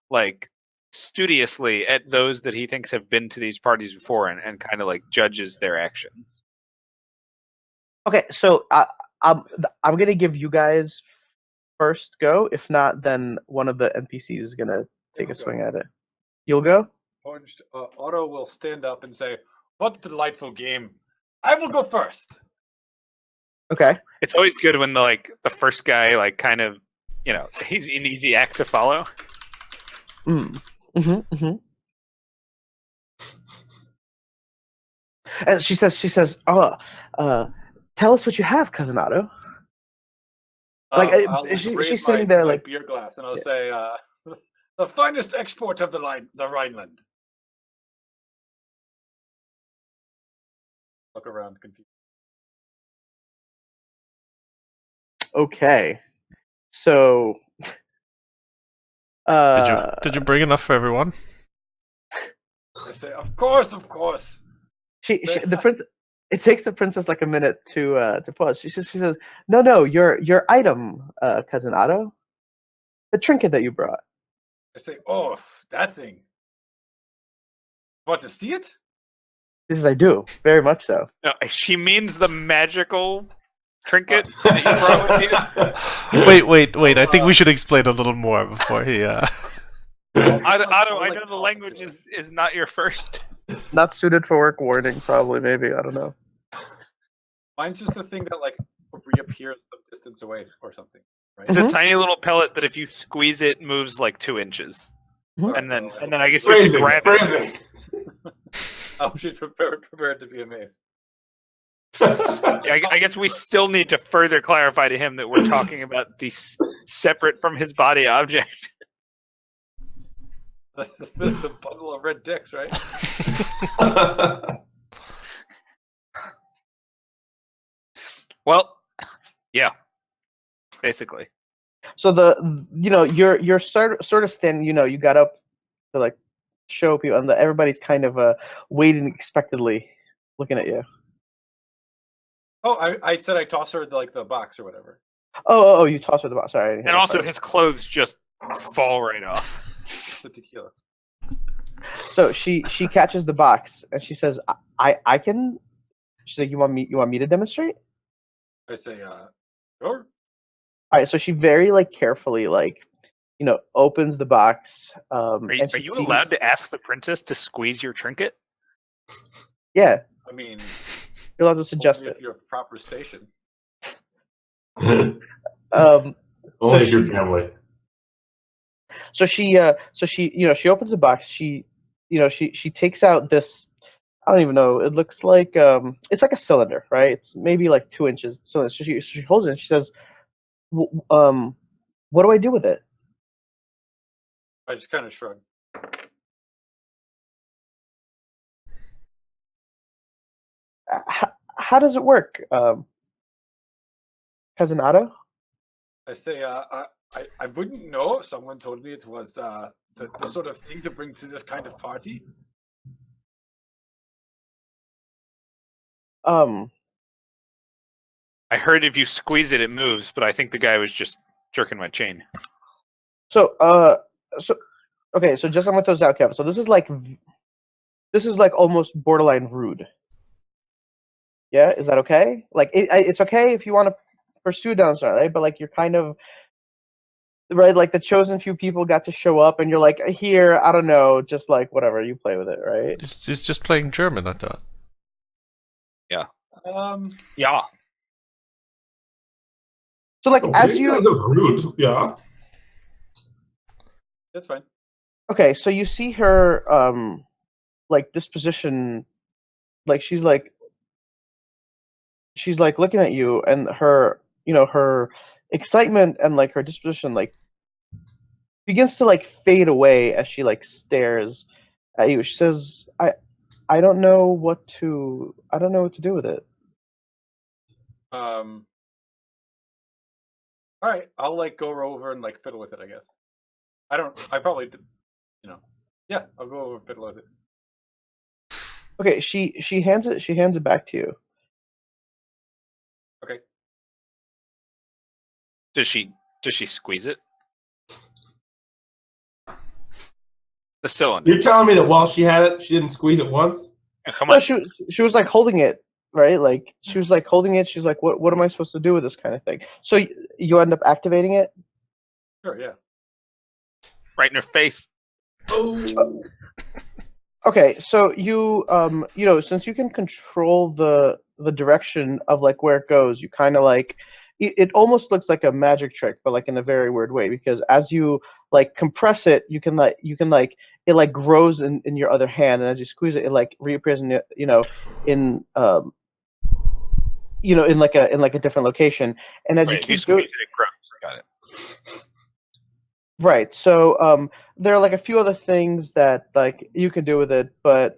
like studiously at those that he thinks have been to these parties before, and kind of like judges their actions. Okay, so I'm gonna give you guys first go. If not, then one of the NPCs is gonna take a swing at it. You'll go? Otto will stand up and say, "What a delightful game! I will go first." Okay. It's always good when the first guy kind of, he's an easy act to follow. And she says, "Oh, tell us what you have, Cousin Otto." She's sitting there like beer glass, and I'll say, "The finest export of the Rhineland." Look around, confused. Okay, so Did you bring enough for everyone? I say, of course. The prince. It takes the princess like a minute to pause. She says, no, your item, cousin Otto, the trinket that you brought. I say, oh, that thing. Want to see it? This I do very much so. No, she means the magical trinket that you brought with you. Wait. I think we should explain a little more before he. Otto, I know the language is not your first. Not suited for work warning, probably, maybe, I don't know. Mine's just the thing that like reappears some distance away or something, right? It's a tiny little pellet that if you squeeze it moves like 2 inches. Mhm. And then I guess you have to grab it. Oh, she's prepared to be amazed. I guess we still need to further clarify to him that we're talking about the separate from his body object. the bundle of red dicks, right? Well, yeah, basically. So you're sort of standing. You got up to like show people, and everybody's kind of waiting expectantly, looking at you. Oh, I said I toss her like the box or whatever. Oh, you toss her the box. Sorry. And also, his clothes just fall right off. The tequila. So she catches the box and she says, "I can." She's like, "You want me to demonstrate?" I say, sure. All right. So she very carefully opens the box. Are you allowed to ask the princess to squeeze your trinket? Yeah. I mean, you're allowed to suggest it. Your proper station. Only if your family. So she opens the box. She takes out this. I don't even know. It looks like it's like a cylinder, right? It's maybe like 2 inches. So she holds it and she says, what do I do with it? I just kind of shrug. How does it work, cousin Otto? I say, I wouldn't know. Someone told me it was the sort of thing to bring to this kind of party. I heard if you squeeze it, it moves, but I think the guy was just jerking my chain. So okay. So just I'm gonna throw this out, Kevin. So this is like almost borderline rude. Yeah, is that okay? Like it's okay if you want to pursue downside, right? But like you're kind of right. Like the chosen few people got to show up, and you're like, here, I don't know, just like whatever, you play with it, right? It's just playing German, I thought. Yeah. Yeah. So like as you rude, yeah. That's fine. Okay, so you see her disposition, like she's looking at you, and her her excitement and like her disposition begins to fade away as she stares at you. She says, I don't know what to do with it. All right, I'll go over and fiddle with it, I guess. I probably yeah, I'll go over and fiddle with it. Okay, she hands it back to you. Okay. Does she squeeze it? The cylinder. You're telling me that while she had it, she didn't squeeze it once? Come on. No, she was holding it, right? Like she was holding it. She's like, what am I supposed to do with this kind of thing? So you end up activating it? Sure, yeah. Right in her face. Oh. Okay, so you since you can control the direction of where it goes, you kind of it almost looks like a magic trick, but in a very weird way, because as you compress it, you can it grows in your other hand, and as you squeeze it, it reappears in in a different location, and as right, you keep squeeze it grows. Got it. Right. So there are a few other things that you can do with it, but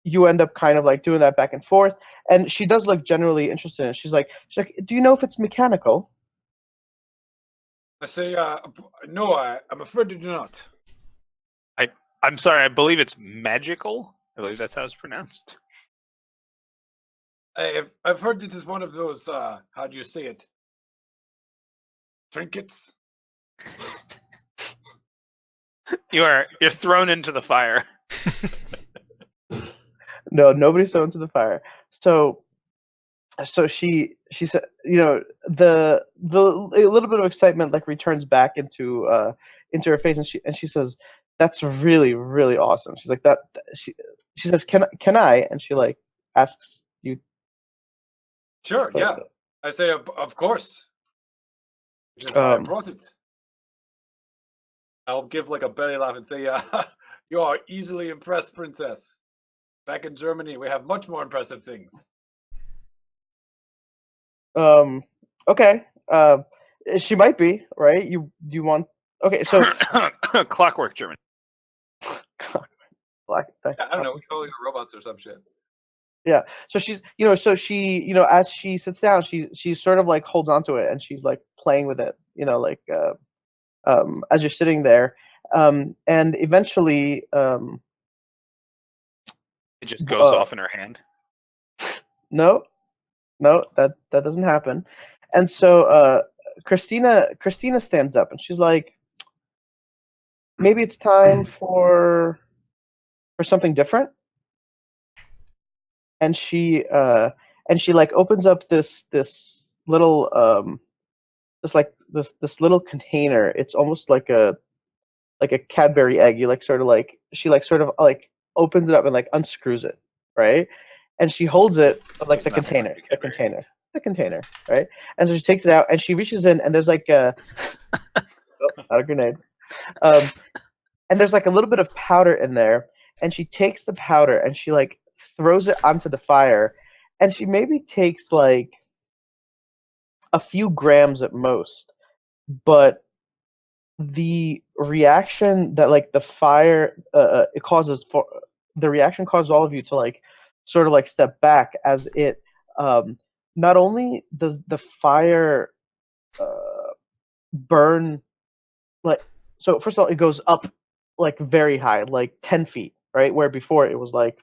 you end up kind of doing that back and forth. And she does look generally interested in it. She's like, do you know if it's mechanical? I say, no, I'm afraid you do not. I'm sorry, I believe it's magical. I believe that's how it's pronounced. I've heard it is one of those, how do you say it? Trinkets? You're thrown into the fire. No, nobody's thrown into the fire. So she said, the a little bit of excitement like returns back into her face, and she says, "That's really, really awesome." She's like that. She says, "Can I?" And she like asks you. Sure, yeah. I say, of course. Which is why I brought it. I'll give like a belly laugh and say, you are easily impressed, princess. Back in Germany, we have much more impressive things. Okay. She might be, right? You want? Okay, so Clockwork German. I don't know. We call it robots or some shit. Yeah. So she's, as she sits down, she sort of like holds onto it and she's like playing with it, like as you're sitting there, and eventually, it just goes off in her hand. No, that doesn't happen. And so Christina stands up and she's like, maybe it's time for something different. And she like opens up this little this little container. It's almost like a Cadbury egg. You like sort of like she like sort of like opens it up and like unscrews it, right? And she holds it like the container, right? And so she takes it out and she reaches in and there's like not a grenade. And there's like a little bit of powder in there, and she takes the powder and she like throws it onto the fire, and she maybe takes like a few grams at most, but the reaction that like the fire it causes for the reaction causes all of you to like sort of like step back as it not only does the fire burn like so first of all it goes up like very high, like 10 feet, right, where before it was like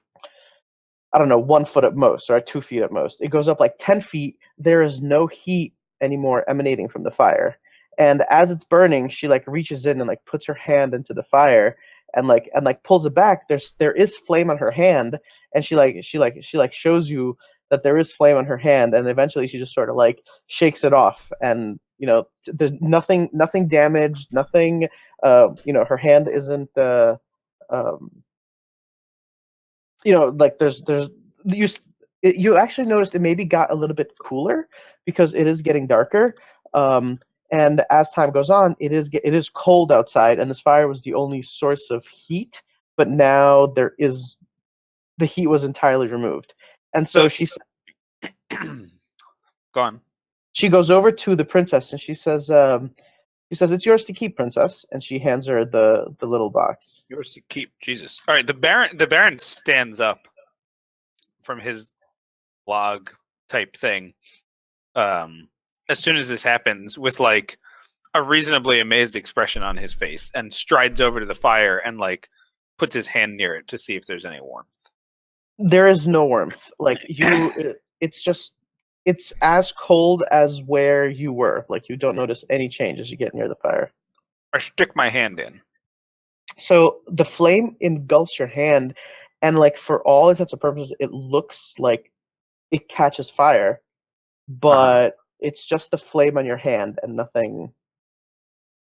I don't know, 1 foot at most, or 2 feet at most. It goes up like 10 feet. There is no heat anymore emanating from the fire. And as it's burning, she like reaches in and like puts her hand into the fire and like pulls it back. There is flame on her hand, and she shows you that there is flame on her hand, and eventually she just sort of like shakes it off, and there's nothing damaged, nothing. Her hand isn't. Like there's you actually noticed it maybe got a little bit cooler because it is getting darker, and as time goes on it is cold outside, and this fire was the only source of heat, but now the heat was entirely removed, and so Gone. She goes over to the princess and she says, "It's yours to keep, princess," and she hands her the little box. Yours to keep. Jesus. All right. The Baron stands up from his log type thing. As soon as this happens, with like a reasonably amazed expression on his face, and strides over to the fire and like puts his hand near it to see if there's any warmth. There is no warmth. Like it's as cold as where you were. Like you don't notice any change as you get near the fire. I stick my hand in. So the flame engulfs your hand, and like for all intents and purposes, it looks like it catches fire, but it's just the flame on your hand and nothing.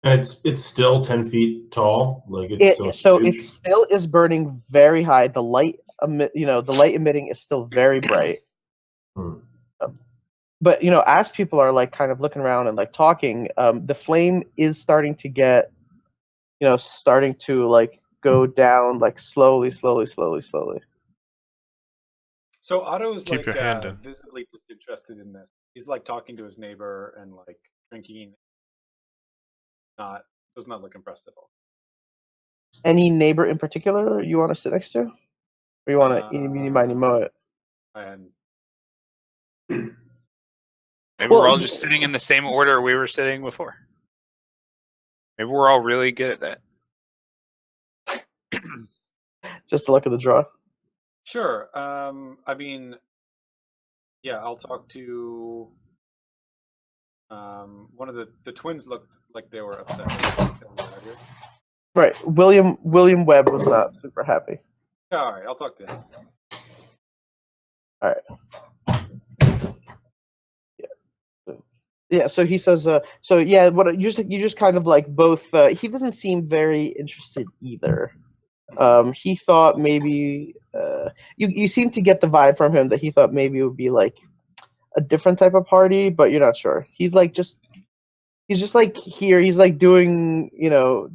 And it's still 10 feet tall. Like it's still so huge. it still is burning very high. The light emitting is still very bright. But as people are like kind of looking around and like talking, the flame is starting to get, starting to like go down like slowly. So Otto is Keep like your hand in. visibly disinterested in this. He's like talking to his neighbor and like drinking. Does not look impressed at all. Any neighbor in particular you want to sit next to, or you want to eeny meeny miny moe it? And maybe we're all just sitting in the same order we were sitting before. Maybe we're all really good at that. Just the luck of the draw. Sure. I mean, yeah, I'll talk to. One of the twins looked like they were upset. Right. William Webb was not super happy. Yeah, all right, I'll talk to him. All right. Yeah. So he says. So yeah. What you just kind of like both. He doesn't seem very interested either. He thought maybe. You seem to get the vibe from him that he thought maybe it would be like a different type of party, but you're not sure. He's just like here. He's like doing,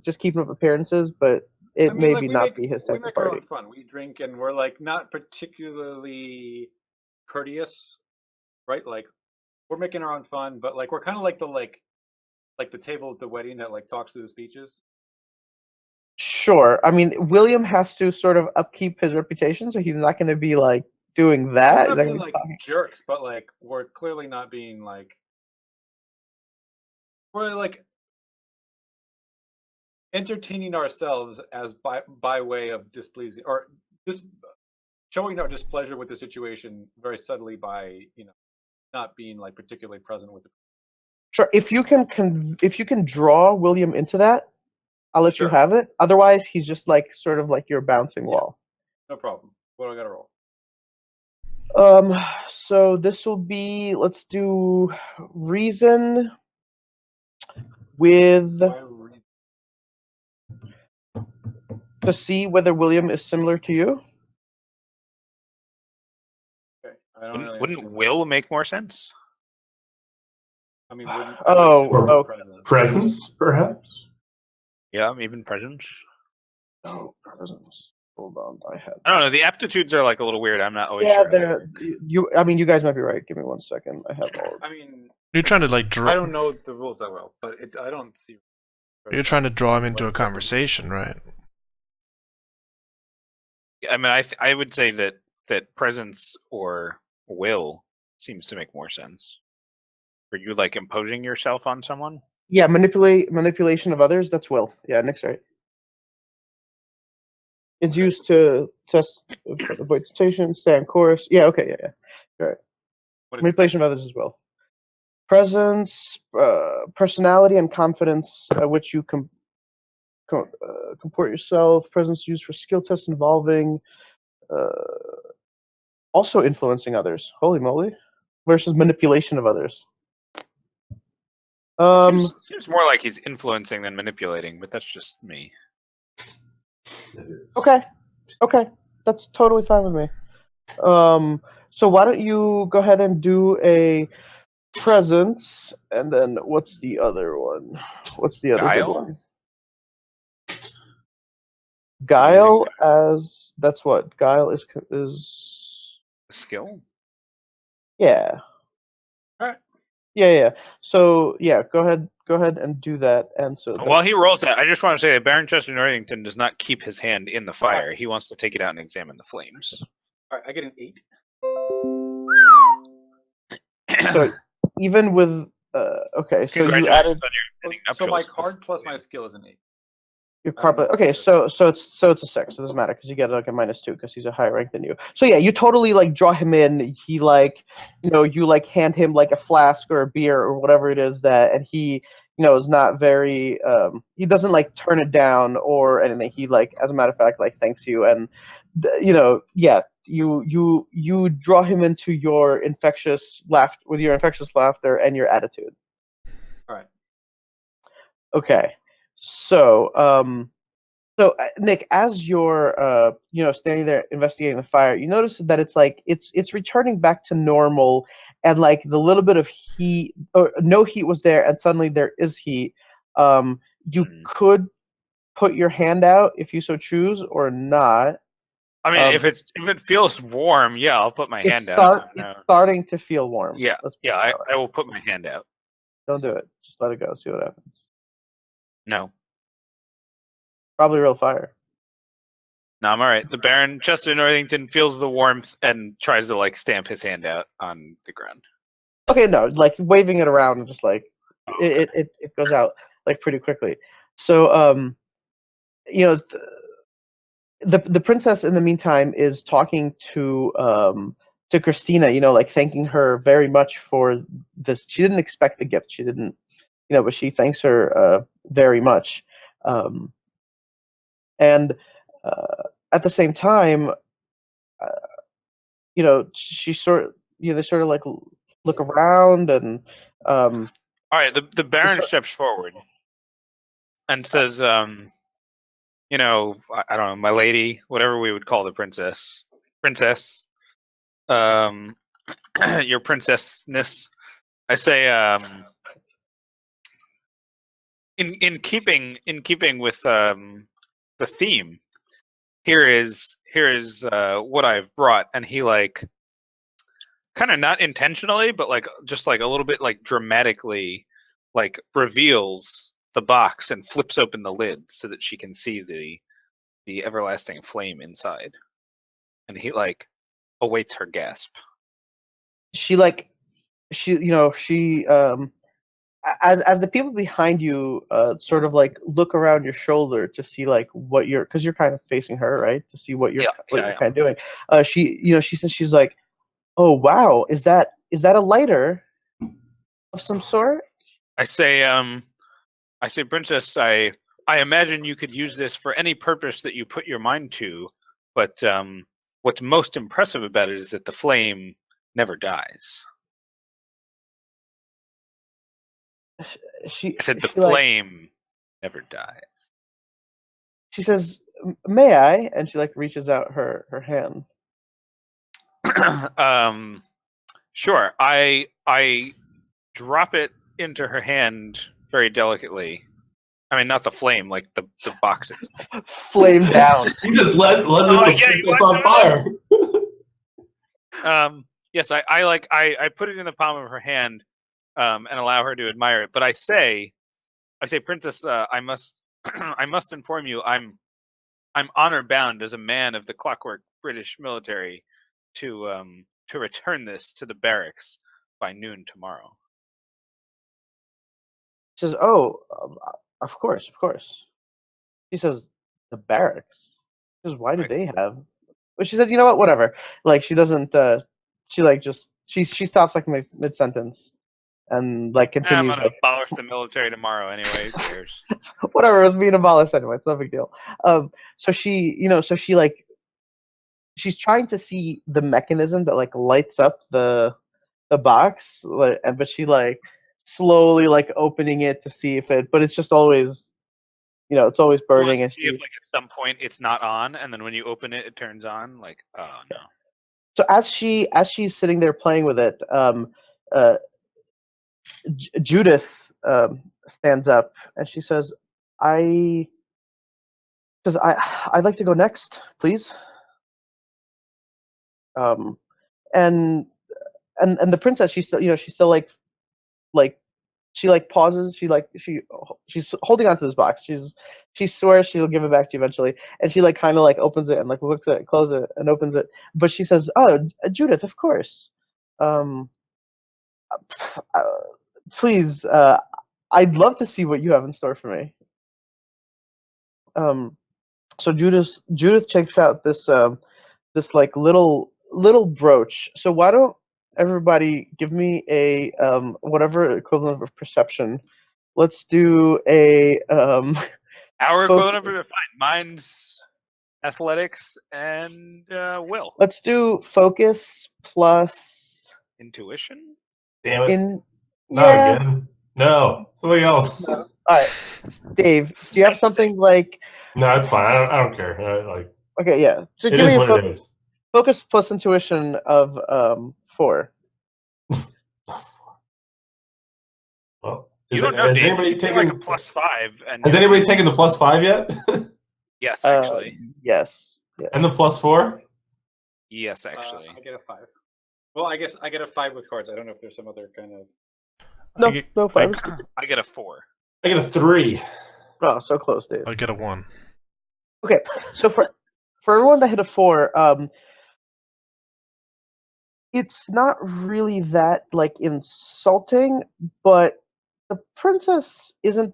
just keeping up appearances, but it maybe not be his type of party. We make our own fun. We drink and we're like not particularly courteous, right? Like we're making our own fun, but like we're kind of like the table at the wedding that like talks through the speeches. Sure. I mean, William has to sort of upkeep his reputation, so he's not going to be like doing that. We're not being like jerks, but like we're clearly not being like. We're like entertaining ourselves as by way of displeasing or just showing our displeasure with the situation very subtly by not being like particularly present with it. Sure. If you can draw William into that, I'll let Sure. you have it. Otherwise, he's just like sort of like your bouncing wall. No problem. What do I got to roll? So this will be, let's do reason with to see whether William is similar to you. Okay. I don't really Wouldn't will make more sense? I mean, presence, perhaps? Yeah, even presence. Oh, presence. Hold on, I don't know. The aptitudes are like a little weird. I'm not always sure. Yeah, you guys might be right. Give me 1 second. I have all. I mean, You're trying to like draw. I don't know the rules that well, but I don't see. You're trying to draw him into a conversation, right? I mean, I would say that presence or will seems to make more sense. Are you like imposing yourself on someone? Yeah, manipulation of others. That's will. Yeah, Nick's right. It's used to test, avoid temptation, stay on course. Yeah, okay, yeah. Right. Manipulation of others as well. Presence, personality, and confidence, which you comport yourself. Presence used for skill tests involving also influencing others. Holy moly! Versus manipulation of others. Seems more like he's influencing than manipulating, but that's just me. Okay, that's totally fine with me. So why don't you go ahead and do a presence, and then what's the other one? What's the other Guile? good one? Guile, as that's what Guile is skill. Yeah. All right. Yeah. So yeah, go ahead and do that. And so while he rolls that, I just want to say that Baron Chester Northington does not keep his hand in the fire. He wants to take it out and examine the flames. All right, I get an 8. So even with okay, so you added. So my card plus my skill is an 8. Your card, okay, so it's a 6. So it doesn't matter because you get like a -2 because he's a higher rank than you. So yeah, you totally like draw him in. He like, you like hand him like a flask or a beer or whatever it is that, and he, is not very. He doesn't like turn it down or anything. He like, as a matter of fact, like thanks you, and yeah, you draw him into your infectious laughter and your attitude. All right. Okay. So, Nick, as you're, standing there investigating the fire, you notice that it's like it's returning back to normal, and like the little bit of heat, or no heat was there, and suddenly there is heat. You could put your hand out if you so choose, or not. I mean, if it feels warm, yeah, I'll put my hand out. It's starting to feel warm. Yeah, I will put my hand out. Don't do it. Just let it go. See what happens. No. Probably real fire. No, I'm all right. The Baron Chester Northington feels the warmth and tries to like stamp his hand out on the ground. Okay, no, like waving it around and just like it goes out like pretty quickly. So you know, the princess in the meantime is talking to Christina, like thanking her very much for this. She didn't expect the gift. She didn't, but she thanks her very much. Um, and at the same time, uh, she they sort of like look around and All right, the Baron steps forward and says, I don't know, my lady, whatever we would call the princess, your princessness. I say, in keeping with the theme, here is what I've brought, and he like kind of not intentionally, but like just like a little bit like dramatically, like reveals the box and flips open the lid so that she can see the everlasting flame inside, and he like awaits her gasp. she as the people behind you sort of like look around your shoulder to see like what because you're kind of facing her, right, to see what you're kind of doing. She says, she's like, oh wow, is that a lighter of some sort? I say, princess, I imagine you could use this for any purpose that you put your mind to, but what's most impressive about it is that the flame never dies. I said the flame never dies. She says, may I? And she like reaches out her hand. Sure. I drop it into her hand very delicately. I mean, not the flame, like the box itself. Flame down. You just let the princess on fire. Yes, I put it in the palm of her hand and allow her to admire it. But I say, princess, I must I must inform you, I'm honor bound as a man of the Clockwork British military to return this to the barracks by noon tomorrow. She says, oh, of course. She says, the barracks? She says, why do they have? But she said, you know what, whatever. Like, she doesn't, she like just, she stops like mid-sentence and like continues. I'm going to abolish the military tomorrow anyway, who cares? Whatever, it was being abolished anyway, it's no big deal. So she, she's trying to see the mechanism that like lights up the box, but she like slowly like opening it to see if it, but it's just always, it's always burning. And see if like at some point it's not on, and then when you open it, it turns on. Like, oh no. So as she's sitting there playing with it, Judith stands up and she says, I'd like to go next, please. And the princess, she's still like she like pauses, she's holding onto this box. She swears she'll give it back to you eventually, and she like kind of like opens it and like looks at it, closes it, and opens it. But she says, "Oh, Judith, of course. Please, I'd love to see what you have in store for me." So Judith checks out this this like little brooch. So why don't everybody give me a whatever equivalent of perception? Let's do a our equivalent of fine. Mine's athletics and will. Let's do focus plus intuition. Damn it! Yeah. Not again. No, something else. No. All right, Dave. Do you have something like? No, it's fine. I don't care. Okay, yeah. So it is what it is. Focus plus intuition of 4. Well, has anybody taken like a +5? And has anybody taken the +5 yet? Yes, actually. Yes. And the +4? Yes, actually. I get a 5. Well, I guess I get a 5 with cards. I don't know if there's some other kind of. No 5. I get a 4. I get a 3. Oh, so close, Dave. I get a 1. Okay, so for everyone that hit a 4, it's not really that like insulting, but the princess isn't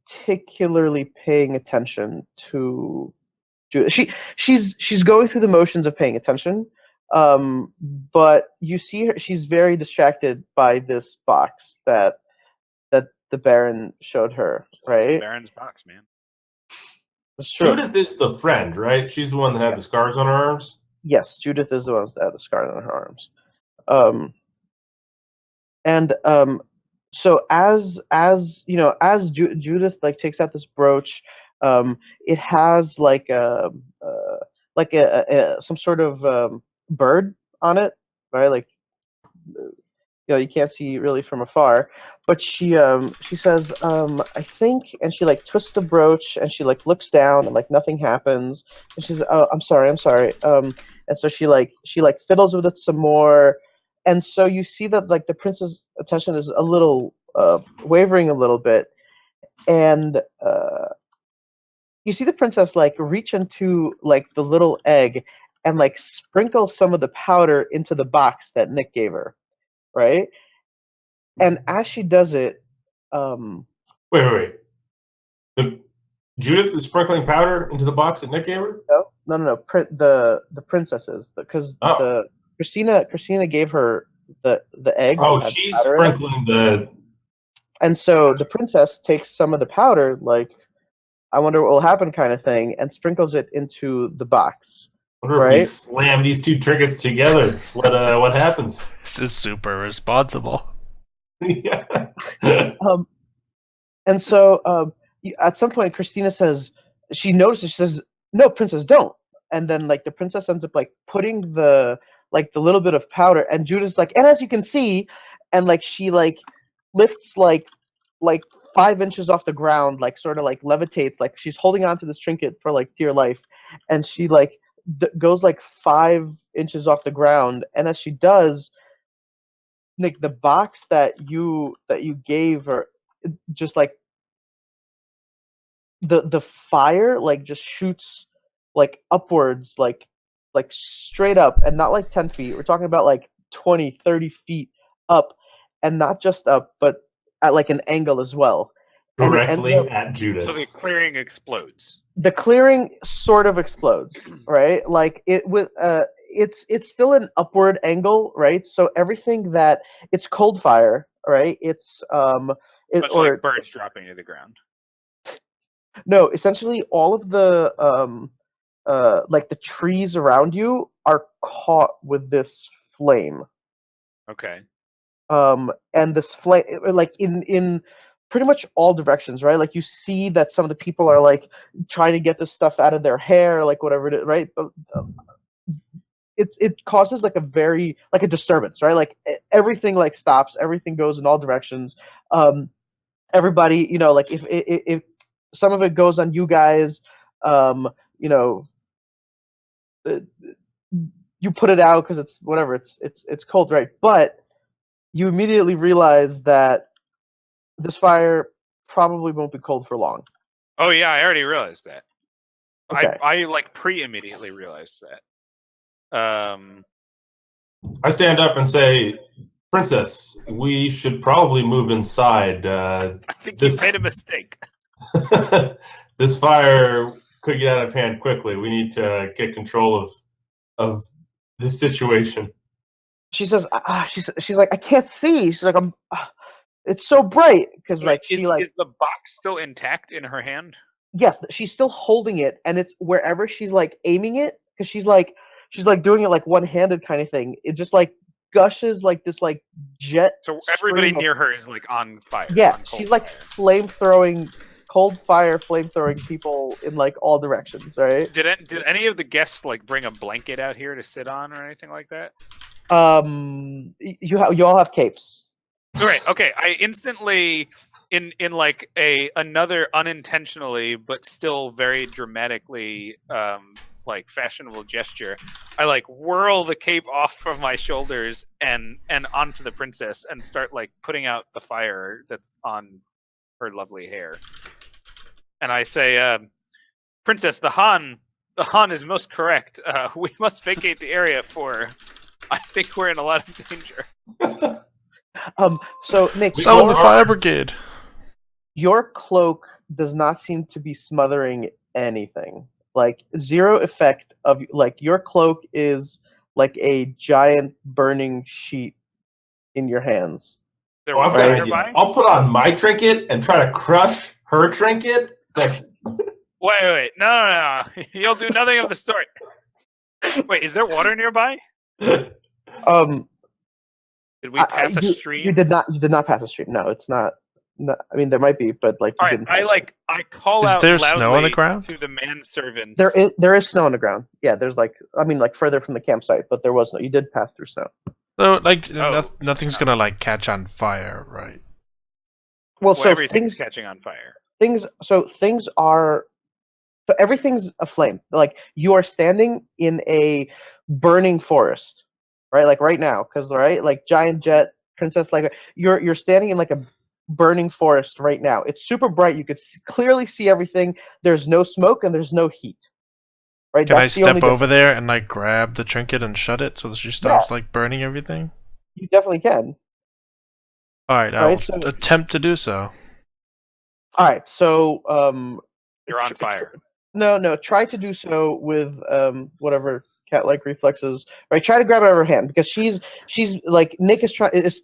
particularly paying attention to Judith. She's going through the motions of paying attention, but you see her. She's very distracted by this box that the Baron showed her. Right? Baron's box, man. That's true. Judith is the friend, right? She's the one that had the scars on her arms. Yes, Judith is the one that had the scars on her arms. So as you know, as Judith like takes out this brooch, it has like a some sort of bird on it, right? Like you can't see really from afar, but she says I think, and she like twists the brooch and she like looks down and like nothing happens, and she's oh I'm sorry, and so she fiddles with it some more. And so you see that like the prince's attention is a little wavering a little bit, and you see the princess like reach into like the little egg and like sprinkle some of the powder into the box that Nick gave her, right? And as she does it, Wait. Judith is sprinkling powder into the box that Nick gave her? No. The princesses, because the Christina gave her the egg. Oh, she's sprinkling the. And so the princess takes some of the powder, like I wonder what will happen kind of thing, and sprinkles it into the box. I wonder if we slam these two trinkets together. What happens? This is super responsible. Yeah. And so at some point, Christina says she notices. She says, "No, princess, don't." And then like the princess ends up like putting the little bit of powder, and Judith's like, and as you can see, and like she like lifts like 5 inches off the ground, like sort of like levitates, like she's holding on to this trinket for like dear life, and she like goes like 5 inches off the ground, and as she does, Nick, the box that you gave her, just like the fire like just shoots like upwards, like straight up, and not like 10 feet. We're talking about like 20, 30 feet up, and not just up, but at like an angle as well. Directly at Judith. So the clearing explodes. The clearing sort of explodes, right? Like it with it's still an upward angle, right? So everything that it's cold fire, right? It's Much like birds dropping to the ground. No, essentially all of the like the trees around you are caught with this flame. Okay. And this flame, like in pretty much all directions, right? Like you see that some of the people are like trying to get this stuff out of their hair, like whatever it is, right? But it causes like a disturbance, right? Like everything like stops, everything goes in all directions. Everybody, like if some of it goes on you guys, you put it out because it's whatever, it's cold, right? But you immediately realize that this fire probably won't be cold for long. Oh yeah, I already realized that. Okay. I like immediately realized that. I stand up and say, "Princess, we should probably move inside." I think you made a mistake. This fire could get out of hand quickly. We need to get control of this situation. She says, she's like, I can't see. She's like, it's so bright because like is the box still intact in her hand? Yes, she's still holding it, and it's wherever she's like aiming it, because she's like doing it like one-handed kind of thing. It just like gushes like this like jet. So everybody near her is like on fire. Yeah, she's like cold fire flamethrowing people in like all directions, right? Did any of the guests like bring a blanket out here to sit on or anything like that? You all have capes. Right. Okay. I instantly, in like another unintentionally but still very dramatically like fashionable gesture, I like whirl the cape off from my shoulders and onto the princess and start like putting out the fire that's on her lovely hair. And I say, Princess, the Han is most correct. We must vacate the area for. I think we're in a lot of danger. So Nick, summon the fire brigade. Your cloak does not seem to be smothering anything. Like zero effect of like your cloak is like a giant burning sheet in your hands. There Oh, I've was got one an nearby? idea. I'll put on my trinket and try to crush her trinket. That's Wait. No. You'll do nothing of the sort. Wait, is there water nearby? Um, Did we pass a stream? You did not. You did not pass a stream. No, it's not. No, I mean, there might be, but like you All right, didn't. Pass I call Is out there loudly snow on the ground? to the manservants. There is snow on the ground. Yeah, there's like I mean like further from the campsite, but there was no. You did pass through snow. So like Oh. nothing's gonna like catch on fire, right? Well, Well, so everything's things catching on fire. things are so everything's aflame. Like you are standing in a burning forest, right? Like right now, because right, like giant jet princess, like you're standing in like a burning forest right now. It's super bright. You could clearly see everything. There's no smoke and there's no heat. Right? Can I That's the only step over difference. there and like grab the trinket and shut it so that she stops like burning everything? You definitely can. All right, I'll Right, so- attempt to do so. All right, so You're on fire. No. Try to do so with whatever cat-like reflexes. Right, try to grab it out of her hand because she's like Nick is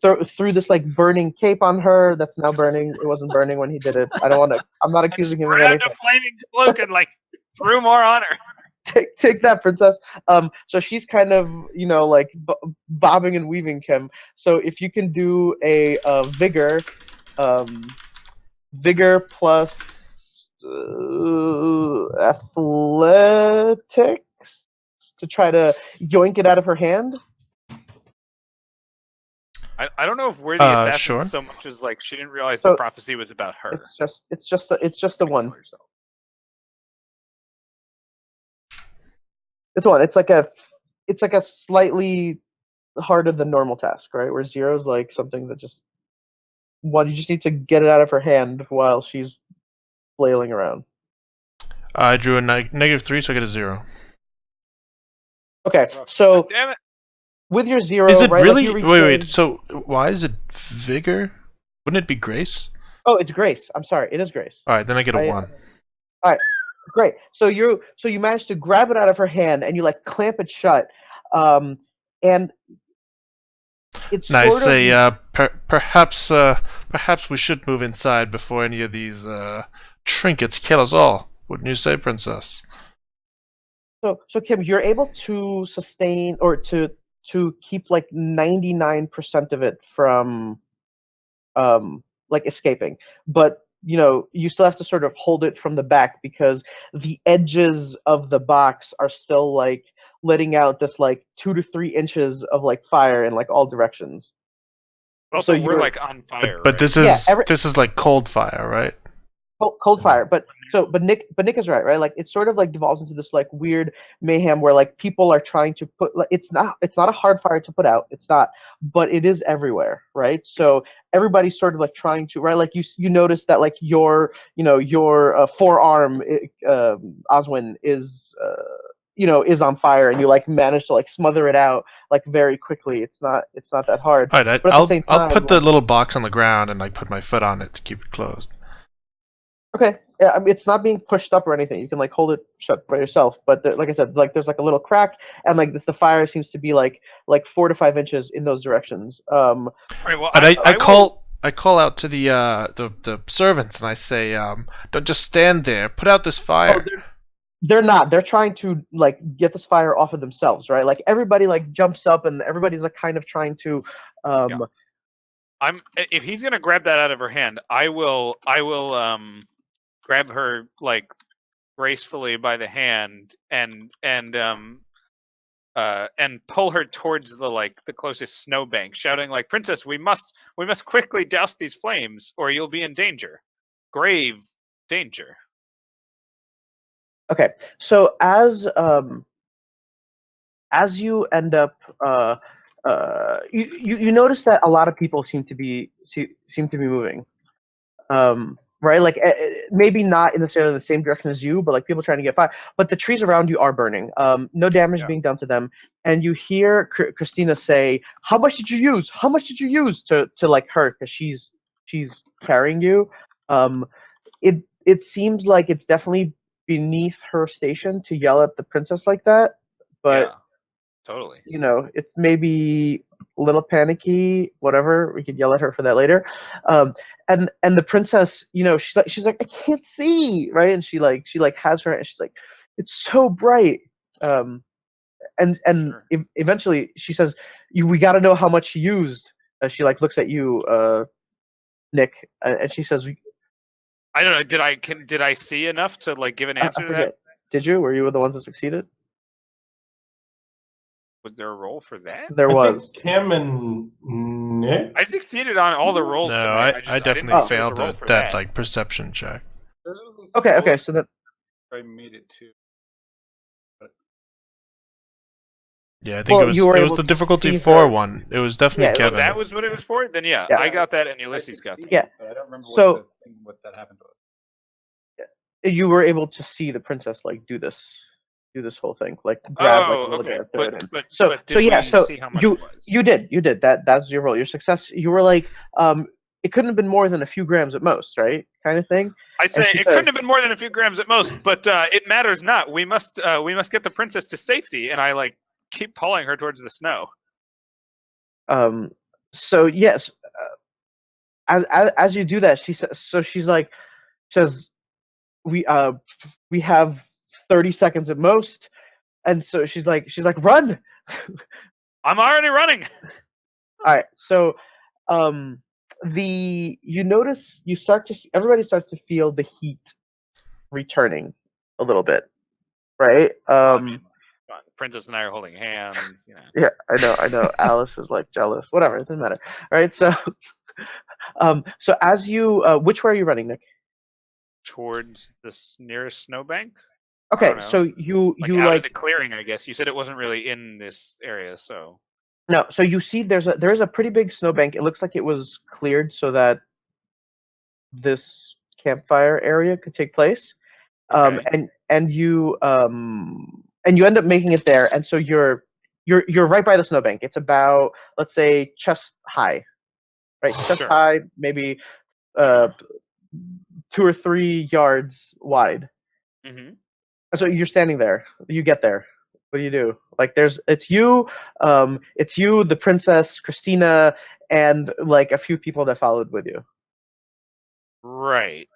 through this like burning cape on her that's now burning. It wasn't burning when he did it. I don't want to. I'm not accusing him of Grabbed anything. a flaming cloak and like threw more on her. Take that, princess. So she's kind of like bobbing and weaving, Kim. So if you can do a vigor, vigor plus athletics to try to yoink it out of her hand. I don't know if we're the assassins sure. so much as like she didn't realize So- the prophecy was about her. It's just a one. It's one. It's like a slightly harder than normal task, right? Where zero's like something that just one. You just need to get it out of her hand while she's flailing around. I drew a -3, so I get a 0. Okay, so Damn it! with your 0, Is it right, really? like you Wait. recharge- So why is it vigor? Wouldn't it be grace? Oh, it's Grace. I'm sorry, it is Grace. All right, then I get a I- 1. Great. So you managed to grab it out of her hand and you like clamp it shut, and it's And I sort say, of, perhaps we should move inside before any of these trinkets kill us all. Wouldn't you say, princess? so Kim, you're able to sustain or to keep like 99% of it from like escaping, but you still have to sort of hold it from the back because the edges of the box are still like letting out this like 2 to 3 inches of like fire in like all directions. Also, So we're you're- like on fire. But right? this is Yeah, this is like cold fire, right? Cold fire, but Nick is right? Like it sort of like devolves into this like weird mayhem where like people are trying to put like it's not a hard fire to put out, it's not, but it is everywhere, right? So everybody's sort of like trying to, right? Like you notice that like your forearm, Oswin is is on fire, and you like manage to like smother it out like very quickly. It's not that hard. All right, But at the same I'll time, put the like- little box on the ground and like put my foot on it to keep it closed. Okay, yeah, I mean, it's not being pushed up or anything. You can like hold it shut by yourself, but like I said, like there's like a little crack, and like the fire seems to be like 4 to 5 inches in those directions. All right, well, And I will- call out to the servants and I say, don't just stand there. Put out this fire. They're not. They're trying to like get this fire off of themselves, right? Like everybody like jumps up, and everybody's like kind of trying to. If he's gonna grab that out of her hand, I will grab her like gracefully by the hand and pull her towards the closest snowbank, shouting like, "Princess, we must quickly douse these flames, or you'll be in danger, grave danger." Okay, so as you end up, you notice that a lot of people seem to be moving, right? Like maybe not necessarily in the same direction as you, but like people trying to get fire. But the trees around you are burning. No damage being done to them, and you hear Christina say, "How much did you use? How much did you use?" to like her because she's carrying you. it seems like it's definitely beneath her station to yell at the princess like that, but yeah, totally. it's maybe a little panicky. Whatever, we could yell at her for that later. And the princess, she's like, I can't see, right? And she has her, and she's like, it's so bright. And Sure. eventually she says, we got to know how much she used. She looks at you, Nick, and she says, I don't know. Did I see enough to give an answer I to forget. that? Did you? Were you the ones that succeeded? Was there a roll for that? There I was. think Kim and Nick. I succeeded on all the rolls. No, tonight. I didn't definitely think there was a failed roll that, for that perception check. Okay, so that. I made it too. Yeah, I think Well, it you were was able the to difficulty see 4 her. one. It was definitely Yeah, Oh, Kevin. that was what it was for? Then yeah, Yeah. I got that and Ulysses got that. Yeah. But I don't remember So- what that happened to us. You were able to see the princess do this whole thing, grab a Oh, little okay. bit, throw it in. But So did yeah, we so see how much you it was? you did that's your role. Your success. You were it couldn't have been more than a few grams at most, right? Kind of thing. I say she it couldn't says- have been more than a few grams at most, but it matters not. We must get the princess to safety, and I keep pulling her towards the snow. So yes, as you do that, she says. So says we have 30 seconds at most, and so she's like run. I'm already running. All right, so everybody starts to feel the heat returning a little bit, right? Come on. Princess and I are holding hands. Yeah, I know. Alice is jealous. Whatever, it doesn't matter. All right, so so as you which way are you running, Nick? Towards the nearest snowbank. Okay, know. so you out of the clearing, I guess. You said it wasn't really in this area, so. no, so you see there is a pretty big snowbank. It looks like it was cleared so that this campfire area could take place. Okay. And you end up making it there, and so you're right by the snowbank. It's about, let's say, chest high, right? Chest Sure. high, maybe 2 or 3 yards wide. Mm-hmm. So you're standing there. You get there. What do you do? It's you, the princess, Christina, and a few people that followed with you. Right.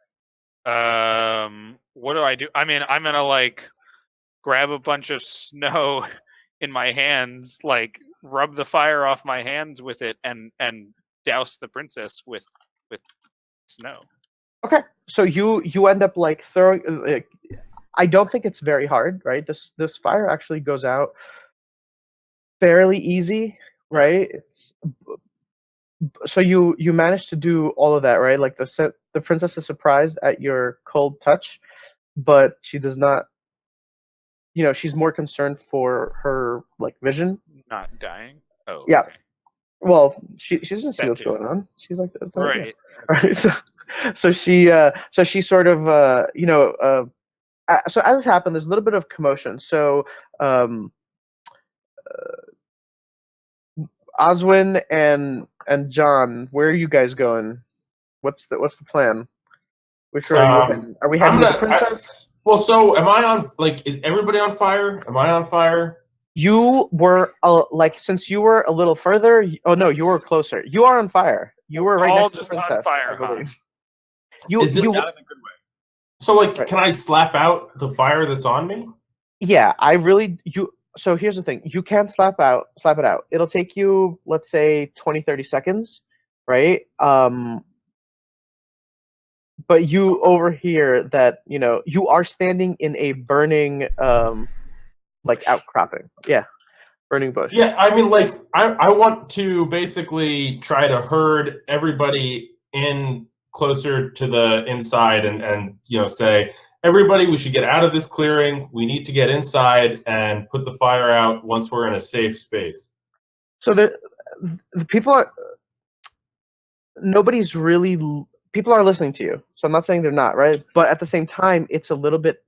What do I do? I mean, I'm gonna grab a bunch of snow in my hands, rub the fire off my hands with it, and douse the princess with snow. Okay, so you end up throwing. I don't think it's very hard, right? This fire actually goes out fairly easy, right? So you managed to do all of that, right? The princess is surprised at your cold touch, but she does not. She's more concerned for her vision. Not dying. Oh. Yeah. Okay. Well, she doesn't see That what's too. going on. She's like, "That's not good." Right. Right. So she sort of so as this happened, there's a little bit of commotion. So Oswin and John, where are you guys going? What's the plan? Which way are you heading? Are we heading to the princess? Well, so am I on? Is everybody on fire? Am I on fire? You were since you were a little further. Oh no, you were closer. You are on fire. You were right All next to the just on princess. fire, I believe. huh? Is it- You Not in a good way. So, Right. can I slap out the fire that's on me? Yeah, so here's the thing. You can slap it out. It'll take you, let's say, 20-30 seconds, right? But you overhear that, you are standing in a burning outcropping. Yeah. Burning bush. Yeah, I mean, I want to basically try to herd everybody in closer to the inside and say, everybody, we should get out of this clearing. We need to get inside and put the fire out once we're in a safe space. So the people are people are listening to you. So I'm not saying they're not, right? But at the same time, it's a little bit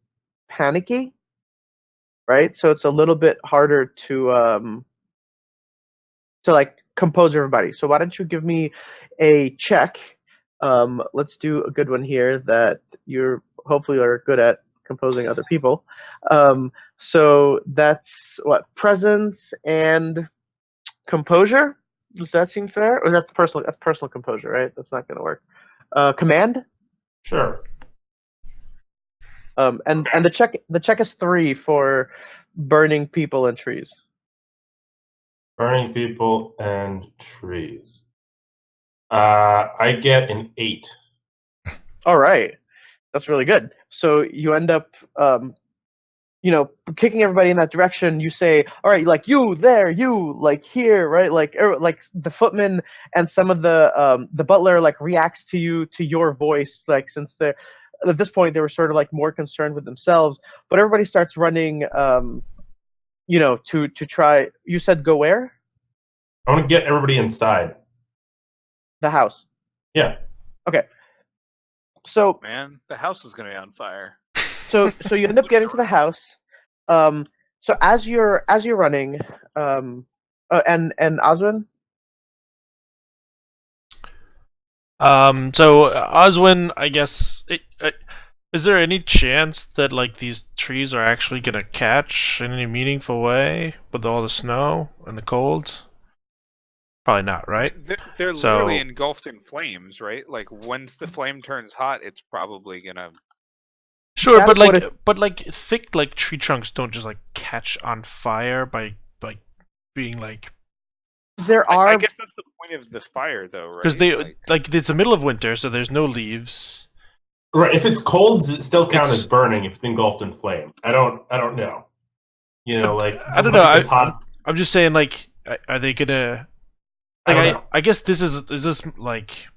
panicky, right? So it's a little bit harder to compose everybody. So why don't you give me a check? Let's do a good one here that you're hopefully are good at composing other people. So that's what, presence and composure. Does that seem fair? Or that's personal? That's personal composure, right? That's not going to work. Command. Sure. And the check is 3 for burning people and trees. Burning people and trees. I get an 8. All right, that's really good. So you end up, kicking everybody in that direction. You say, all right, like you there, you like here, right? Like the footman and some of the butler like reacts to you, to your voice, like since they're at this point they were sort of like more concerned with themselves. But everybody starts running, to try. You said go where? I want to get everybody inside. The house. Yeah. Okay. So Man, the house is gonna be on fire. So you end up getting to the house. So as you're running, and Oswin. So Oswin, I guess, is there any chance that like these trees are actually gonna catch in any meaningful way with all the snow and the cold? Probably not, right? They're So- literally engulfed in flames, right? Like once the flame turns hot, it's probably gonna. Sure, That's what but like thick like tree trunks don't just like catch on fire by like being like, There are I guess that's the point of the fire, though, right? because they like it's the middle of winter, so there's no leaves. Right. If it's cold, does it still count It's- as burning if it's engulfed in flame? I don't know. Like I don't know. It's hot. I'm just saying, like, are they gonna? I Like, don't know. I guess this is like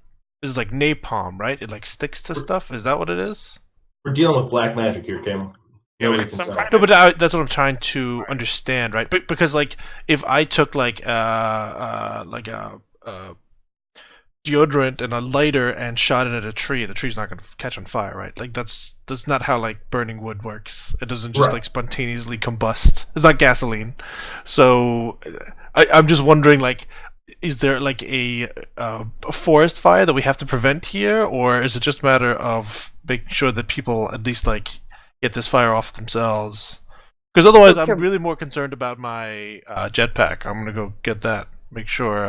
napalm, right? It like sticks to stuff. Is that what it is? We're dealing with black magic here, Kim. Yeah, but Nobody it's can some tell. kind No, but that's what I'm trying to understand, right? But because like if I took like a deodorant and a lighter and shot it at a tree, the tree's not going to catch on fire, right? Like that's not how like burning wood works. It doesn't just Right. like spontaneously combust. It's not gasoline. So I'm just wondering, like, is there like a forest fire that we have to prevent here, or is it just a matter of making sure that people at least like get this fire off themselves? Because otherwise, So, I'm Kim- really more concerned about my jetpack. I'm gonna go get that. Make sure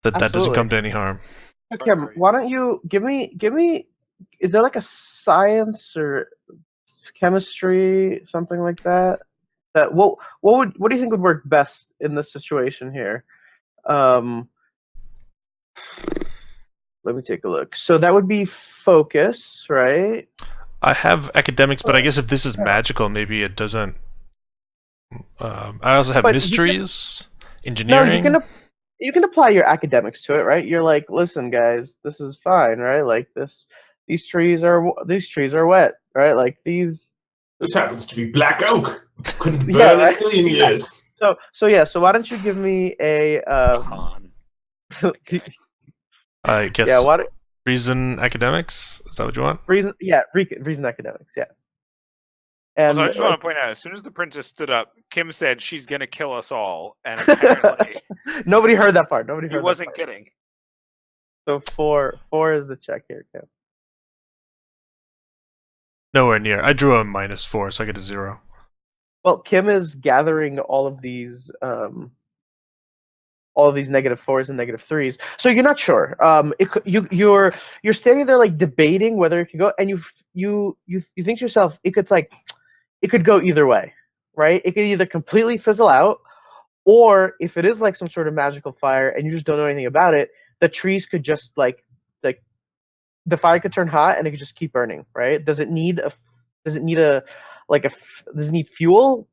that doesn't Absolutely. come to any harm. Kim, why don't you give me? Is there like a science or chemistry, something like that? What do you think would work best in this situation here? Let me take a look. So that would be focus, right? I have academics, but I guess if this is magical, maybe it doesn't. I also have But you can- mysteries, No, engineering. you can apply your academics to it, right? You're like, listen, guys, this is fine, right? Like these trees are wet, right? Like these. This happens to be black oak. Couldn't burn Yeah, in right? a million years. So why don't you give me a Han. I guess. yeah, what Reason academics. Is that what you want? reason academics, yeah. And Also, I just want to point out, as soon as the princess stood up, Kim said she's gonna kill us all, and apparently nobody heard that part. he wasn't kidding. So four is the check here, Kim. Nowhere near. I drew a -4, so I get a 0. Well, Kim is gathering all of these -4s and -3s. So you're not sure. You're standing there like debating whether it could go, and you think to yourself, it could go either way, right? It could either completely fizzle out, or if it is like some sort of magical fire and you just don't know anything about it, the trees could just like the fire could turn hot and it could just keep burning, right? Does it need fuel?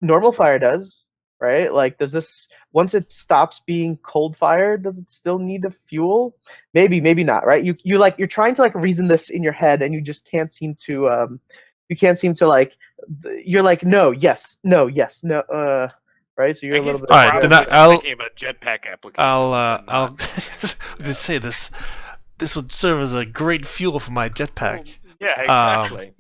Normal fire does, right? Like, does this, once it stops being cold fire, does it still need a fuel? Maybe not, right? You're trying to like reason this in your head and you just can't seem to you're like, no, yes, no, yes, no, right? So you're a little bit. All right, then I'll thinking about jetpack applications. I'll just say this. This would serve as a great fuel for my jetpack. Yeah, exactly.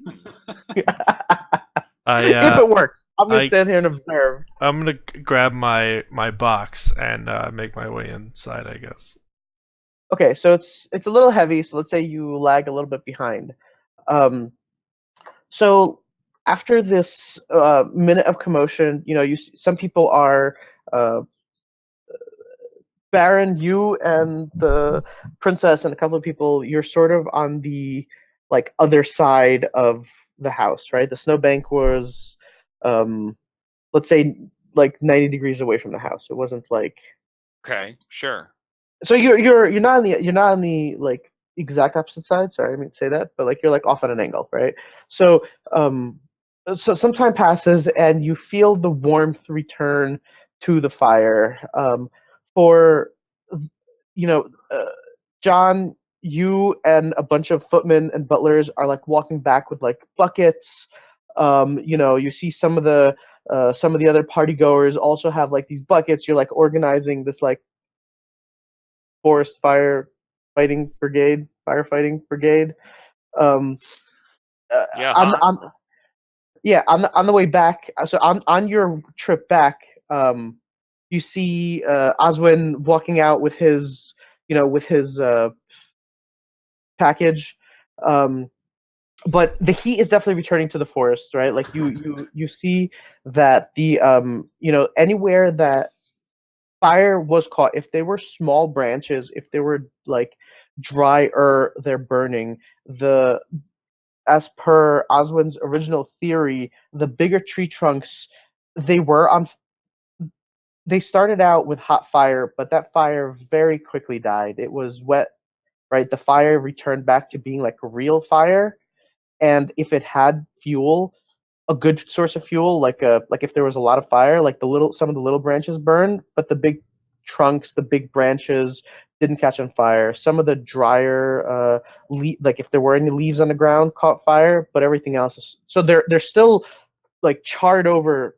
If it works, I'm gonna I- stand here and observe. I'm gonna grab my box and make my way inside, I guess. Okay, so it's a little heavy. So let's say you lag a little bit behind. So after this minute of commotion, some people are Baron, you and the princess and a couple of people, you're sort of on the other side of the house, right? The snowbank was, let's say, like 90 degrees away from the house. It wasn't like Okay, sure. so you're not on the like exact opposite side. Sorry, I didn't mean to say that, but like you're like off at an angle, right? So so some time passes and you feel the warmth return to the fire. For John, you and a bunch of footmen and butlers are like walking back with like buckets. You see some of the other party goers also have like these buckets. You're like organizing this like forest firefighting brigade. Um, Yeah, on yeah, on the way back. So on your trip back, you see Oswin walking out with his package. But the heat is definitely returning to the forest, right? Like you see that the anywhere that fire was caught, if they were small branches, if they were like drier, they're burning. The As per Oswin's original theory, the bigger tree trunks, they were on. They started out with hot fire, but that fire very quickly died. It was wet, right? The fire returned back to being like a real fire, and if it had fuel, a good source of fuel, like if there was a lot of fire, like some of the little branches burned, but the big trunks, the big branches didn't catch on fire. Some of the drier, like if there were any leaves on the ground, caught fire, but everything else is so they're still like charred over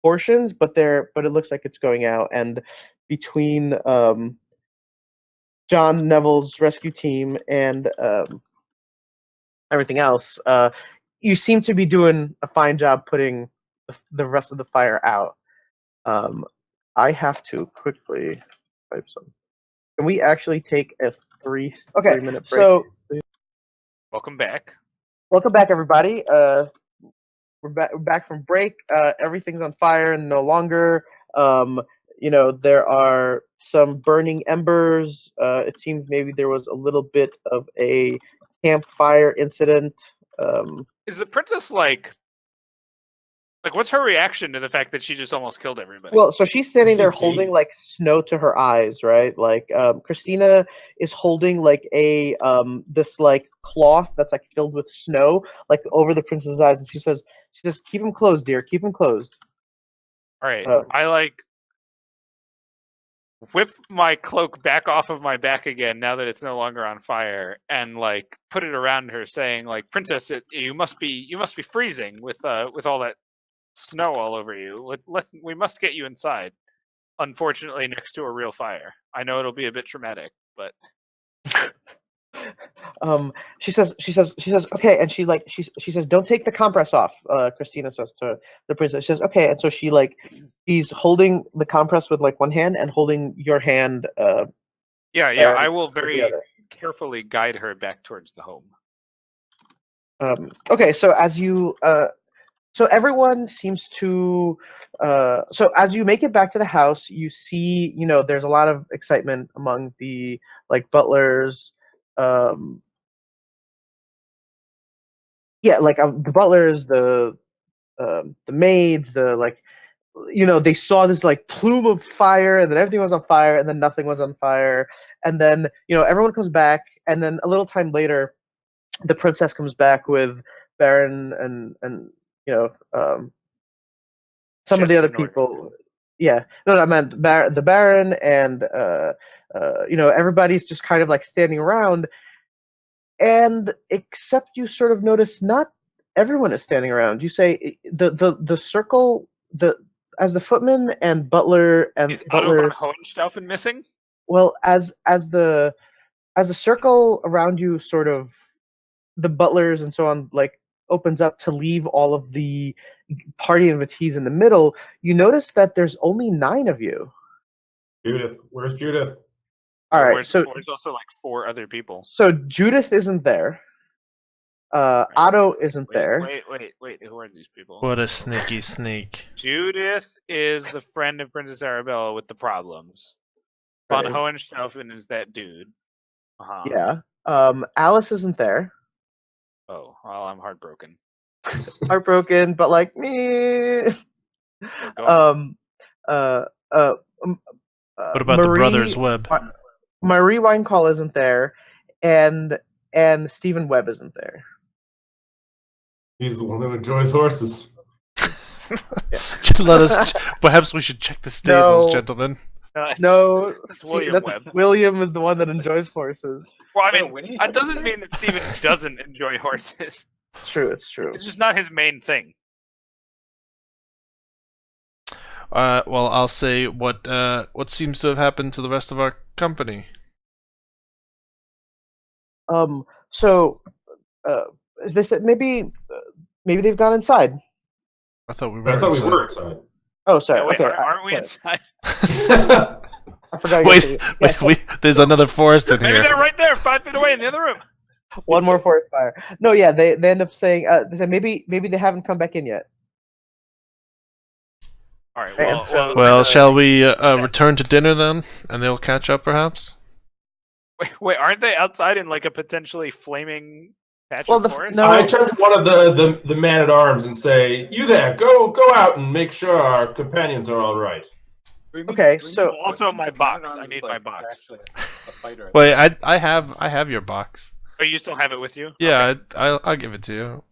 portions, but it looks like it's going out. And between John Neville's rescue team and everything else, you seem to be doing a fine job putting the rest of the fire out. I have to quickly type some. Can we actually take a three-minute break? So welcome back. Welcome back, everybody. We're back from break. Everything's on fire and no longer. There are some burning embers. It seems maybe there was a little bit of a campfire incident. Is the princess like what's her reaction to the fact that she just almost killed everybody? Well, so she's standing there holding like snow to her eyes, right? Like Christina is holding like a this like cloth that's like filled with snow, like over the princess's eyes, and she says, "Keep them closed, dear. Keep them closed." All right, I like whip my cloak back off of my back again now that it's no longer on fire, and like put it around her, saying like, "Princess, you must be freezing with all that snow all over you. We must get you inside. Unfortunately, next to a real fire. I know it'll be a bit traumatic, but." She says, okay, and she says, "Don't take the compress off." Christina says to the princess. She says, "Okay," and so she's holding the compress with like one hand and holding your hand. Yeah. I will very carefully guide her back towards the home. Okay, so as you so everyone seems to so as you make it back to the house, you see there's a lot of excitement among the like butlers. The butlers, the maids, they saw this like plume of fire, and then everything was on fire, and then nothing was on fire, and then everyone comes back, and then a little time later, the princess comes back with Baron and some of the other people. Yeah, no, I meant the Baron and everybody's just kind of like standing around. And except you sort of notice not everyone is standing around. You say the circle as the footman and butler and is butlers. Hohenstaufen missing? Well, as the circle around you sort of the butlers and so on like opens up to leave all of the party invitees in the middle, you notice that there's only 9 of you. Judith, where's Judith? All right, so there's also like 4 other people. So Judith isn't there. Otto isn't there. Wait. Who are these people? What a sneaky sneak. Judith is the friend of Princess Arabella with the problems. Von Right. Hohenstaufen is that dude. Uh-huh. Yeah. Alice isn't there. Oh, well, I'm heartbroken. Heartbroken, but like me. Okay, go on. What about the Brothers Webb? Marie Winecall isn't there, and Stephen Webb isn't there. He's the one who enjoys horses. Let us. Perhaps we should check the stables, No. gentlemen. No, It's William that's Webb. William is the one that enjoys horses. Well, I Is that mean, Winnie? that doesn't mean that Steven doesn't enjoy horses. It's true. It's true. It's just not his main thing. Well, I'll say what seems to have happened to the rest of our company. So, is this maybe they've gone inside? I thought we were. But I thought inside. we were inside. Oh, sorry. Yeah, wait, okay, aren't we sorry. inside? I forgot. Wait, there's another forest in Maybe here. they're right there, 5 feet away in the other room. One more forest fire. No, yeah, they end up saying they said maybe they haven't come back in yet. All right. Right, Well, shall we return to dinner then, and they'll catch up, perhaps? wait, aren't they outside in like a potentially flaming patch Well, of the- forest? no. I turn to one of the man at arms and say, "You there? Go out and make sure our companions are all right." Okay, so- Also my box. I need my box. Actually, a fighter. Wait, I have your box. Oh, you still have it with you? Yeah, Okay. I'll give it to you.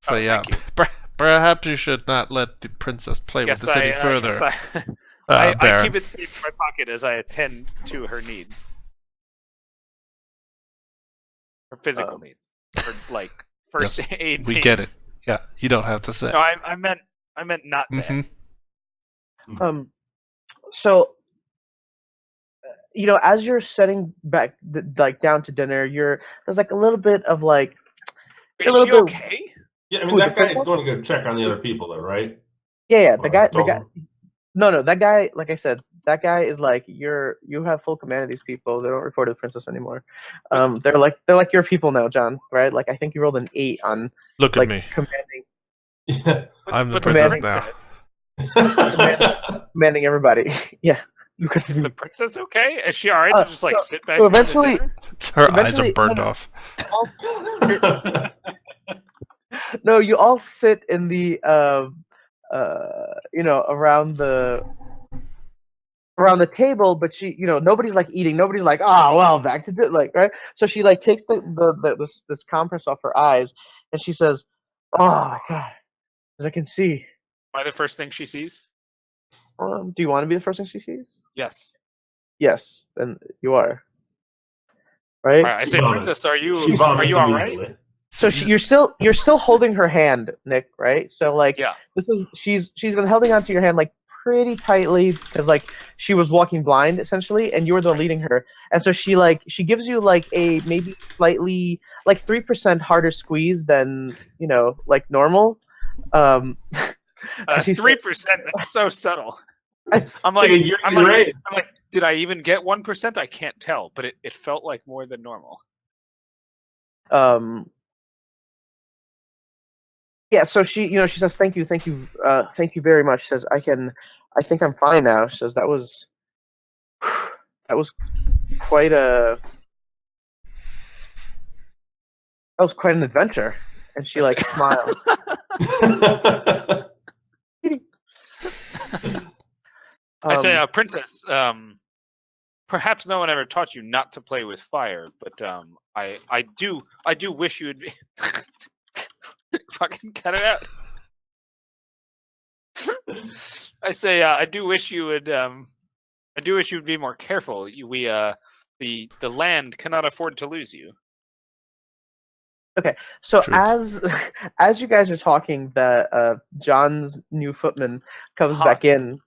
So Oh, yeah, thank perhaps you should not let the princess play with this any further. Yes, I Baron. keep it safe in my pocket as I attend to her needs. Her physical needs. Her like first Yes, aid We needs. get it. Yeah, you don't have to say. No, I meant not that. Mhm. So, as you're setting back like down to dinner, there's like a little bit of like Is a little she bit. okay? Yeah, I mean Who, that the guy's princess? going to go check on the other people, though, right? Yeah, Or I told him. No, that guy. Like I said, that guy is like you have full command of these people. They don't report to the princess anymore. They're like your people now, John. Right? Like I think you rolled an 8 on Look like at me. commanding Yeah. I'm the But princess now. commanding everybody. Yeah, because Is the princess okay? Is she alright to just like sit back? so and eat eventually- dinner? Her eyes Eventually- are burned no, no. off. No, you all sit in the around the table, but she, nobody's like eating. Nobody's like, oh well, back to like, right? So she like takes this compress off her eyes, and she says, "Oh my god, as I can see." Am I the first thing she sees? Do you want to be the first thing she sees? Yes. Yes, then you are. Right. Alright, I say, vomits. princess, are you She vomits alright? immediately. So you're still holding her hand, Nick, right? So like Yeah. she's been holding onto your hand like pretty tightly because like she was walking blind essentially, and you were the one leading her. And so she gives you like a maybe slightly like 3% harder squeeze than like normal. And she said- 3%. That's so subtle. I'm It's like, like a yearly I'm like, raise. did I even get 1%? I can't tell, but it felt like more than normal. Yeah, so she says thank you very much. She says I think I'm fine now. She says that was quite an adventure, and she like smiles. I say, princess, perhaps no one ever taught you not to play with fire, but I do wish you would be fucking cut it out. I say, I do wish you would be more careful. The land cannot afford to lose you. So Truth. as you guys are talking, the John's new footman comes Han. back in.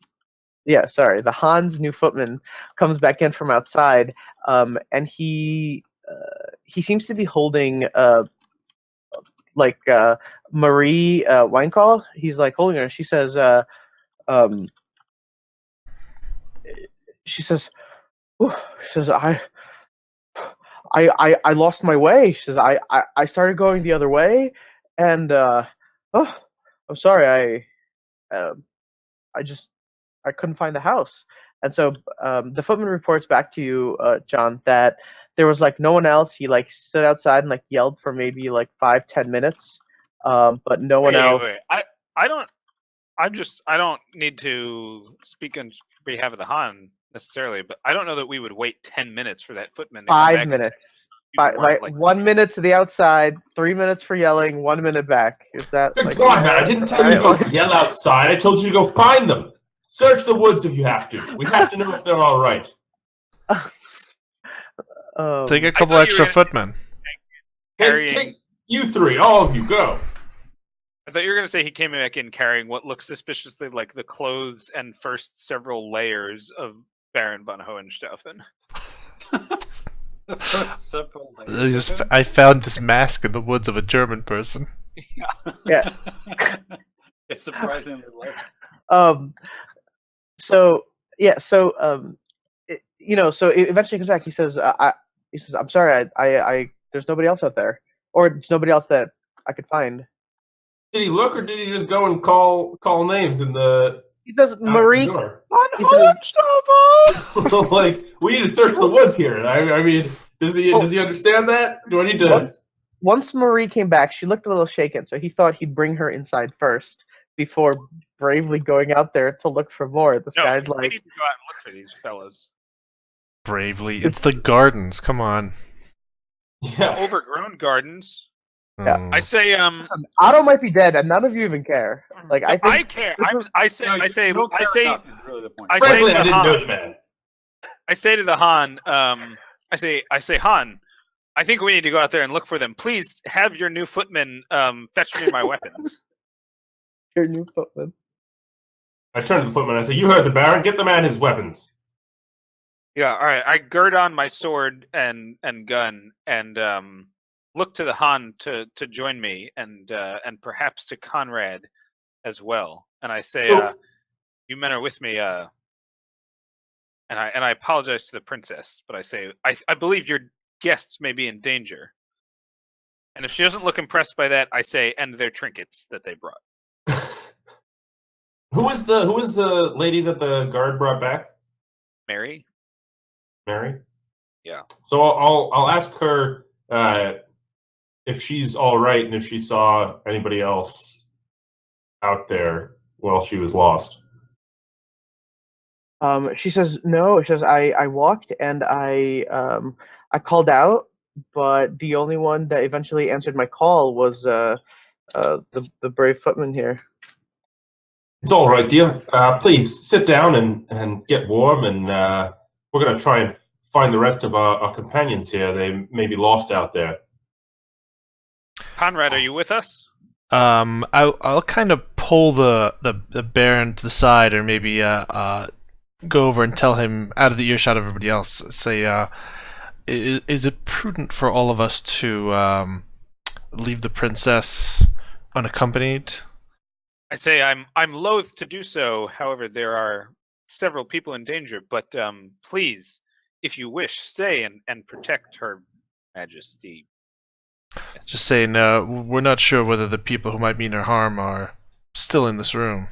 Yeah, sorry, the Han's new footman comes back in from outside, and he seems to be holding Marie Winecall. He's like holding her. She says, "Ooh," she says, I lost my way. She says, I started going the other way, and oh, I'm sorry. I just I couldn't find the house. And so the footman reports back to you, John, that there was like no one else. He like stood outside and like yelled for maybe like 5-10 minutes, but no one else. Wait. I don't. I don't need to speak on behalf of the Han necessarily, but I don't know that we would wait 10 minutes for that footman to come back. 5 minutes. You weren't, Like 1 minute to the outside, 3 minutes for yelling, 1 minute back. Is that? Good Like, God, man! I didn't tell you to go yell outside. I told you to go find them. Search the woods if you have to. We have to know if they're all right. Take a couple extra footmen. Take you three, all of you, go. I thought you were going to say he came back in carrying what looks suspiciously like the clothes and first several layers of Baron von Hohenstaufen. I found this mask in the woods of a German person. Yeah. It's surprisingly light. So so eventually he comes back. He says, I'm sorry, I there's nobody else out there, or there's nobody else that I could find. Did he look, or did he just go and call names in the? He says, Marie. Like, we need to search the woods here. I mean, does he understand that? Do I need to? Once Marie came back, she looked a little shaken, so he thought he'd bring her inside first before bravely going out there to look for more. This guy's like, we need to go out and look for these fellas. Bravely, it's the gardens. Come on. Yeah, overgrown gardens. Yeah. I say, listen, Otto might be dead, and none of you even care. Like, I think I care. I say, Really the point. frankly, I didn't know the man. I say to the Han, I say, Han, I think we need to go out there and look for them. Please have your new footman fetch me my weapons. Your new footman. I turn to the footman. I say, "You heard the Baron. Get the man his weapons." Yeah, all right. I gird on my sword and gun and look to the Han to join me and perhaps to Conrad as well. And I say, you men are with me. And I apologize to the princess, but I say I believe your guests may be in danger. And if she doesn't look impressed by that, I say, and their trinkets that they brought. Who was the lady that the guard brought back? Mary. Yeah. So I'll ask her if she's all right and if she saw anybody else out there while she was lost. She says no. She says I walked and I called out, but the only one that eventually answered my call was the brave footman here. It's all right, dear. Please sit down and get warm, and we're going to try and find the rest of our companions here. They may be lost out there. Conrad, are you with us? I'll kind of pull the Baron to the side, or maybe go over and tell him out of the earshot of everybody else. Say, is it prudent for all of us to leave the princess unaccompanied? I say I'm loath to do so. However, there are several people in danger. But please, if you wish, stay and protect Her Majesty. Yes. Just saying, we're not sure whether the people who might mean her harm are still in this room.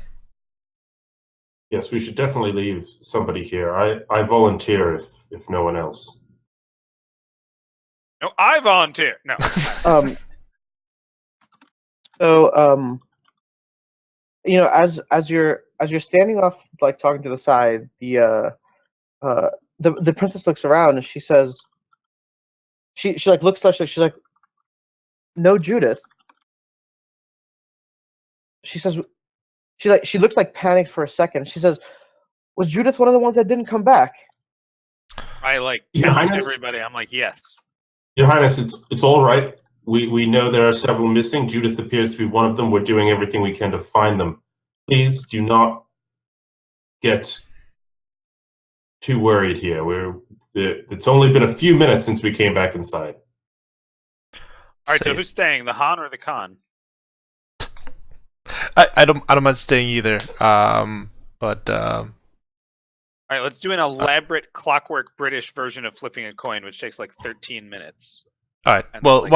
Yes, we should definitely leave somebody here. I volunteer if no one else. No, I volunteer. No. As you're standing off, like talking to the side, the princess looks around and she says, she like looks like she's like, no, Judith. She says, she looks like panicked for a second. She says, was Judith one of the ones that didn't come back? I like everybody. I'm like, yes. Your Highness, it's all right. We know there are several missing. Judith appears to be one of them. We're doing everything we can to find them. Please do not get too worried here. It's only been a few minutes since we came back inside. All right, so who's staying, the Han or the Khan? I don't mind staying either. But all All right, let's do an elaborate Clockwork British version of flipping a coin, which takes like 13 minutes. All right. And Well, like,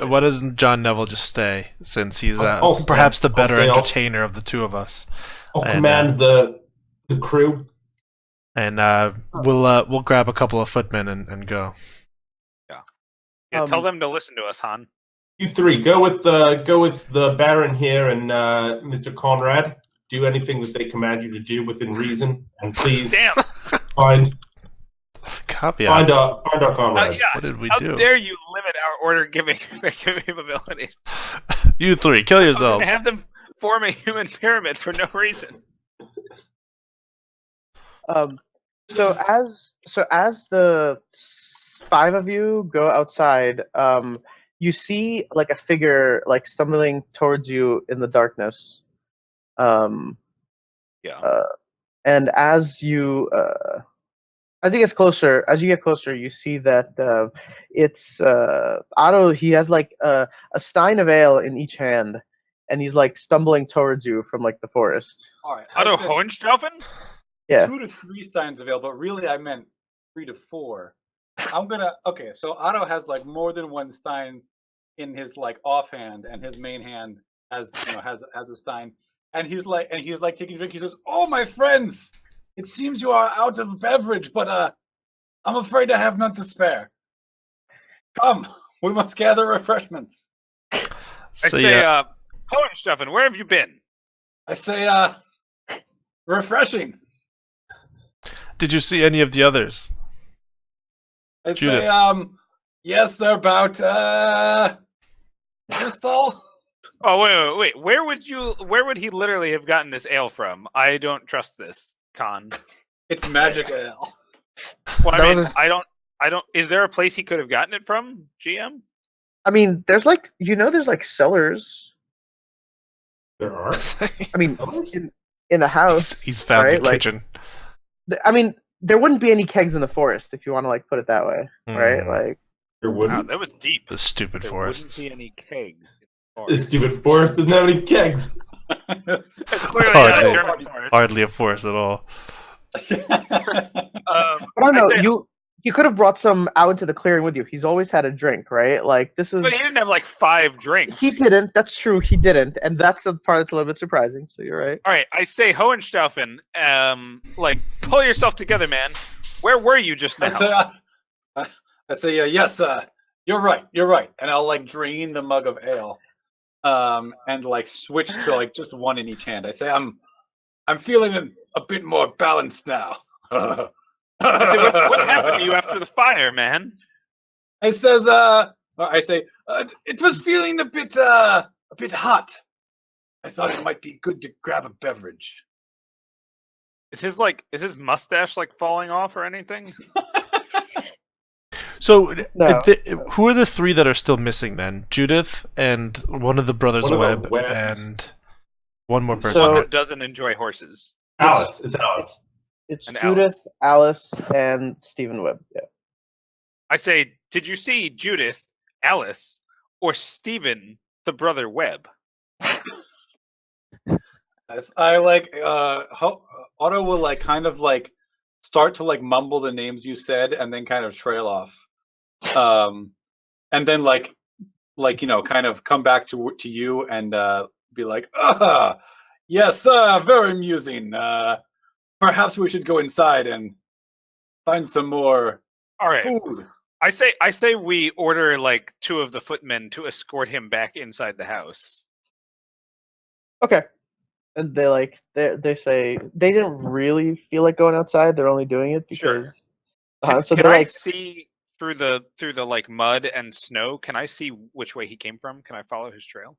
why doesn't John Neville just stay, since he's I'll stay. perhaps the I'll better stay. entertainer of the two of us? I'll And, command the crew. And we'll grab a couple of footmen and go. Yeah, tell them to listen to us, Han. You three, go with the Baron here and Mr. Conrad. Do anything that they command you to do within reason, and please Damn! find Caveats. our comrades. Yeah. What did we How do? dare you limit our order-giving capabilities? You three, kill yourselves. Have them form a human pyramid for no reason. So as the 5 of you go outside, you see like a figure like stumbling towards you in the darkness. And as you get closer, you see that it's Otto. He has like a stein of ale in each hand, and he's like stumbling towards you from like the forest. All right. Otto Hohenstaufen? Yeah. 2 to 3 steins available, but really I meant 3 to 4. Okay, so Otto has like more than one stein in his like offhand, and his main hand has a stein, and he's like taking a drink. He says, "Oh, my friends, it seems you are out of beverage, but I'm afraid I have none to spare. Come, we must gather refreshments." So, I say, Hohenstaufen, where have you been? I say, refreshing. did you see any of the others? I Judith. say, yes, they're about Bristol. Oh, wait. Where would he literally have gotten this ale from? I don't trust this, Con. It's magic ale. Well, I don't. Is there a place he could have gotten it from, GM? I mean, there's like cellars. There are. I mean, in the house. He's found right? the kitchen. I mean, there wouldn't be any kegs in the forest if you want to like put it that way, right? Like There Wow, wouldn't. that was deep. The stupid There forest. wouldn't be any kegs. This stupid forest doesn't have any kegs. It's clearly Hardly. not a German forest. Hardly a forest at all. I don't know. You could have brought some out into the clearing with you. He's always had a drink, right? Like this is. But he didn't have like 5 drinks. He didn't. That's true. He didn't, and that's the part that's a little bit surprising. So you're right. All right, I say Hohenstaufen, like pull yourself together, man. Where were you just now? I say, yes, you're right, and I'll like drain the mug of ale, and like switch to like just one in each hand. I say, I'm feeling a bit more balanced now. I say, what happened to you after the fire, man? I say, it was feeling a bit hot. I thought it might be good to grab a beverage. Is his mustache like falling off or anything? So, No. who are the 3 that are still missing then? Judith and one of the brothers One of the Webb Webbs. and one more person. One So- who doesn't enjoy horses. Alice. It's Alice. It's And Judith, Alice, and Stephen Webb. Yeah. I say, did you see Judith, Alice, or Stephen, the brother Webb? I like Otto will like kind of like start to like mumble the names you said and then kind of trail off, and then like kind of come back to you and be like, yes, very amusing. Perhaps we should go inside and find some more All right. food. I say we order like 2 of the footmen to escort him back inside the house. Okay. And they say they didn't really feel like going outside. They're only doing it Sure. because. Can they're I like, see through the like mud and snow? Can I see which way he came from? Can I follow his trail?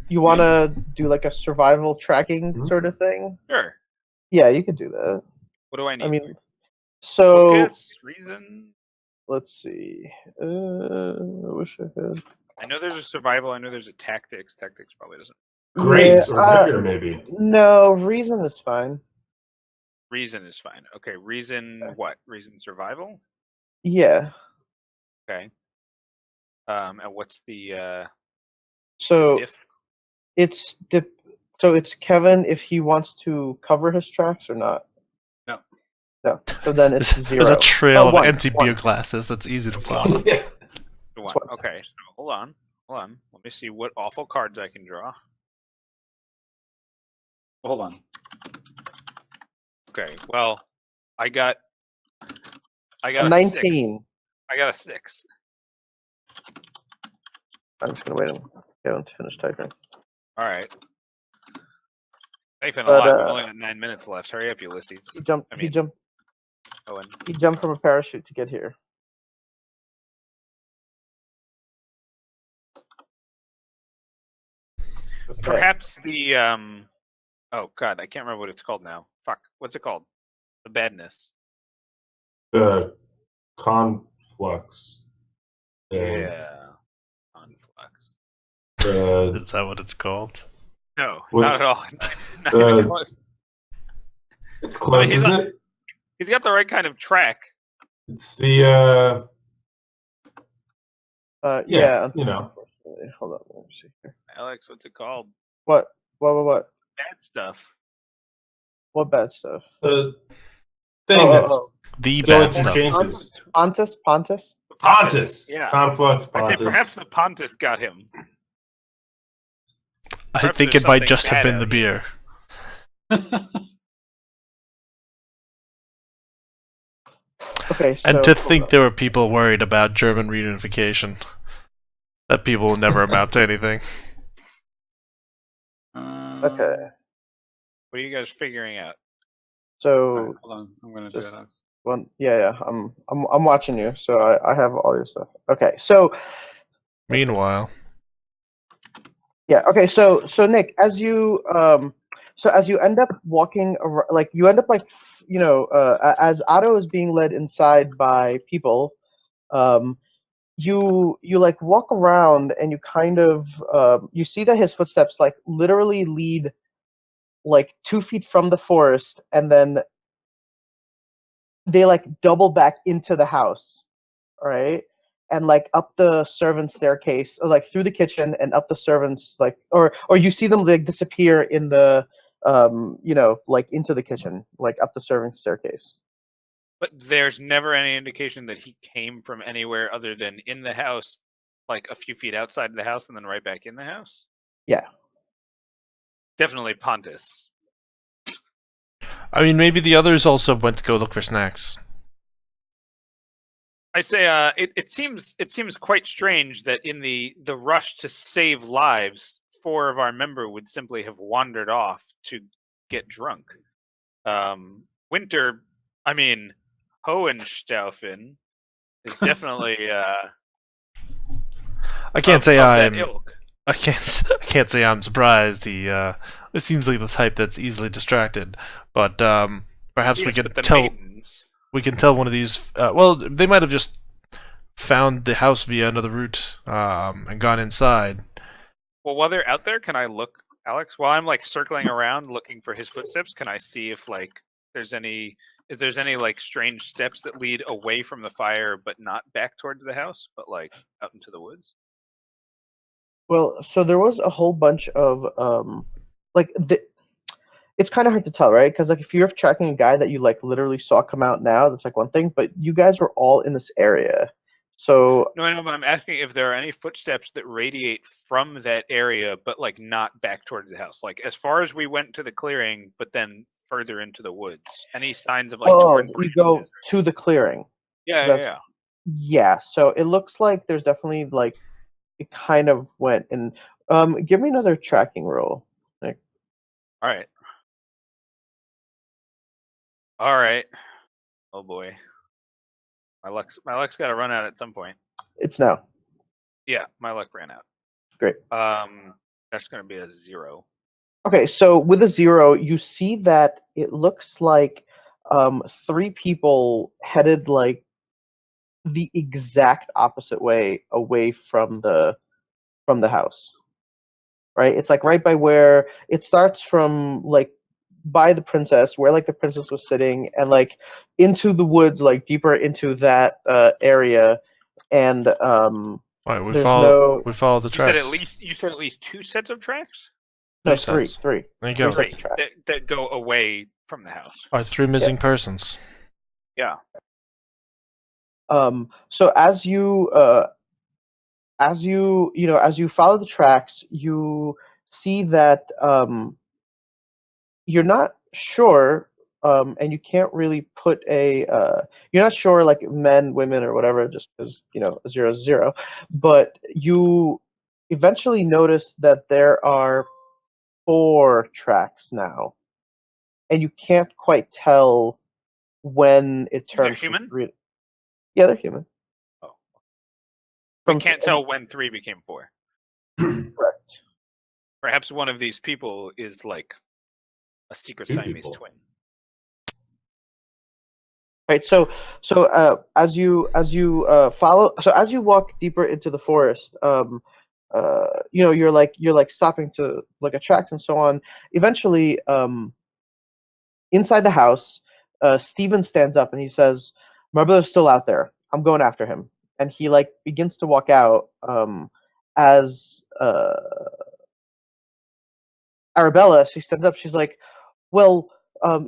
you want to do like a survival tracking Mhm. sort of thing? Sure. Yeah, you could do that. What do I need? I mean, so Focus, reason. let's see. I wish I had. I know there's a survival. I know there's a tactics. Tactics probably doesn't. Grace Yeah, or vigor, maybe. No, reason is fine. Reason is fine. Okay, reason what? Reason survival. Yeah. Okay. And what's the So diff? so it's Kevin if he wants to cover his tracks or not. No. No. So then it's zero. There's a trail of one, empty one. beer glasses. That's easy to follow. Yeah. One. Okay, so hold on. Let me see what awful cards I can draw. Hold on. Okay, well, I got A a 19. 6. I got a 6. I'm just gonna wait and get him to finish typing. All right. Typing a But, lot. We've only got 9 minutes left. Hurry up, Ulysses. He jumped. I He mean- jumped. Owen. He jumped from a parachute to get here. Okay. Perhaps the oh god, I can't remember what it's called now. Fuck, what's it called? The badness. The conflux. Yeah. Conflux. Is that what it's called? No, What- not at all. Not even close. It's close, He's isn't on- it? He's got the right kind of track. It's the Yeah. you know. Unfortunately. Hold on. Let me see here. Alex, what's it called? What? What? Bad stuff. What bad stuff? The thing that's The going bad through stuff. changes. Pontus? Pontus. Yeah. Conflux I Pontus. say perhaps the Pontus got him. I Perhaps think there's it might something just have bad been out the beer. Okay. So, And to think there were people worried about German reunification. That people will never amount to anything. Okay. What are you guys figuring out? So Hold on. I'm gonna do Just- it. well, yeah. I'm watching you, so I have all your stuff. Okay. So Meanwhile, yeah. Okay. So Nick, as you end up walking, like you end up like as Otto is being led inside by people, you like walk around and you kind of you see that his footsteps like literally lead like 2 feet from the forest, and then they like double back into the house, right? And like up the servants' staircase, or like through the kitchen and up the servants, like or you see them like disappear in the like into the kitchen, like up the servants' staircase. But there's never any indication that he came from anywhere other than in the house, like a few feet outside of the house and then right back in the house. Yeah. Definitely Pontus. I mean, maybe the others also went to go look for snacks. I say, it seems quite strange that in the rush to save lives, 4 of our member would simply have wandered off to get drunk. Hohenstaufen is definitely I can't say of that I'm. ilk. I can't say I'm surprised. It seems like the type that's easily distracted. But perhaps we Yes, can but the tell. maidens. We can tell one of these. Well, they might have just found the house via another route and gone inside. Well, while they're out there, can I look, Alex? While I'm like circling around looking for his footsteps, can I see if like there's any like strange steps that lead away from the fire, but not back towards the house, but like out into the woods? Well, so there was a whole bunch of it's kind of hard to tell, right? Because like if you're tracking a guy that you like literally saw come out now, that's like one thing. But you guys were all in this area, so No, I know, but I'm asking if there are any footsteps that radiate from that area, but like not back towards the house. Like as far as we went to the clearing, but then further into the woods. Any signs of like torn you branches? go to the clearing. Yeah, that's- yeah. Yeah, so it looks like there's definitely like it kind of went and give me another tracking roll. Nick. All right. All right. Oh boy. My luck's got to run out at some point. It's now. Yeah, my luck ran out. Great. That's going to be a 0. Okay, so with a 0, you see that it looks like 3 people headed like the exact opposite way away from the house. Right? It's like right by where it starts from, like by the princess, where like the princess was sitting, and like into the woods, like deeper into that area, and All right, we There's follow. no- We follow the You said tracks. at least 2 sets of tracks no, Three sets. three. There you go. Three. that go away from the house. Our 3 missing persons. Yeah. So as you follow the tracks, you see that you're not sure, and you can't really put you're not sure like men, women, or whatever, just because 0 is 0. But you eventually notice that there are 4 tracks now, and you can't quite tell when it They're turned from human? 3. Yeah, they're human. Oh. We From can't tell when 3 became 4. correct. Perhaps one of these people is like a secret Two Siamese people. twin. Right. So as you as you walk deeper into the forest, you're like stopping to look at tracks and so on. Eventually, inside the house, Steven stands up and he says, "My brother's still out there. I'm going after him." And he like begins to walk out. As Arabella, she stands up. She's like, "Well,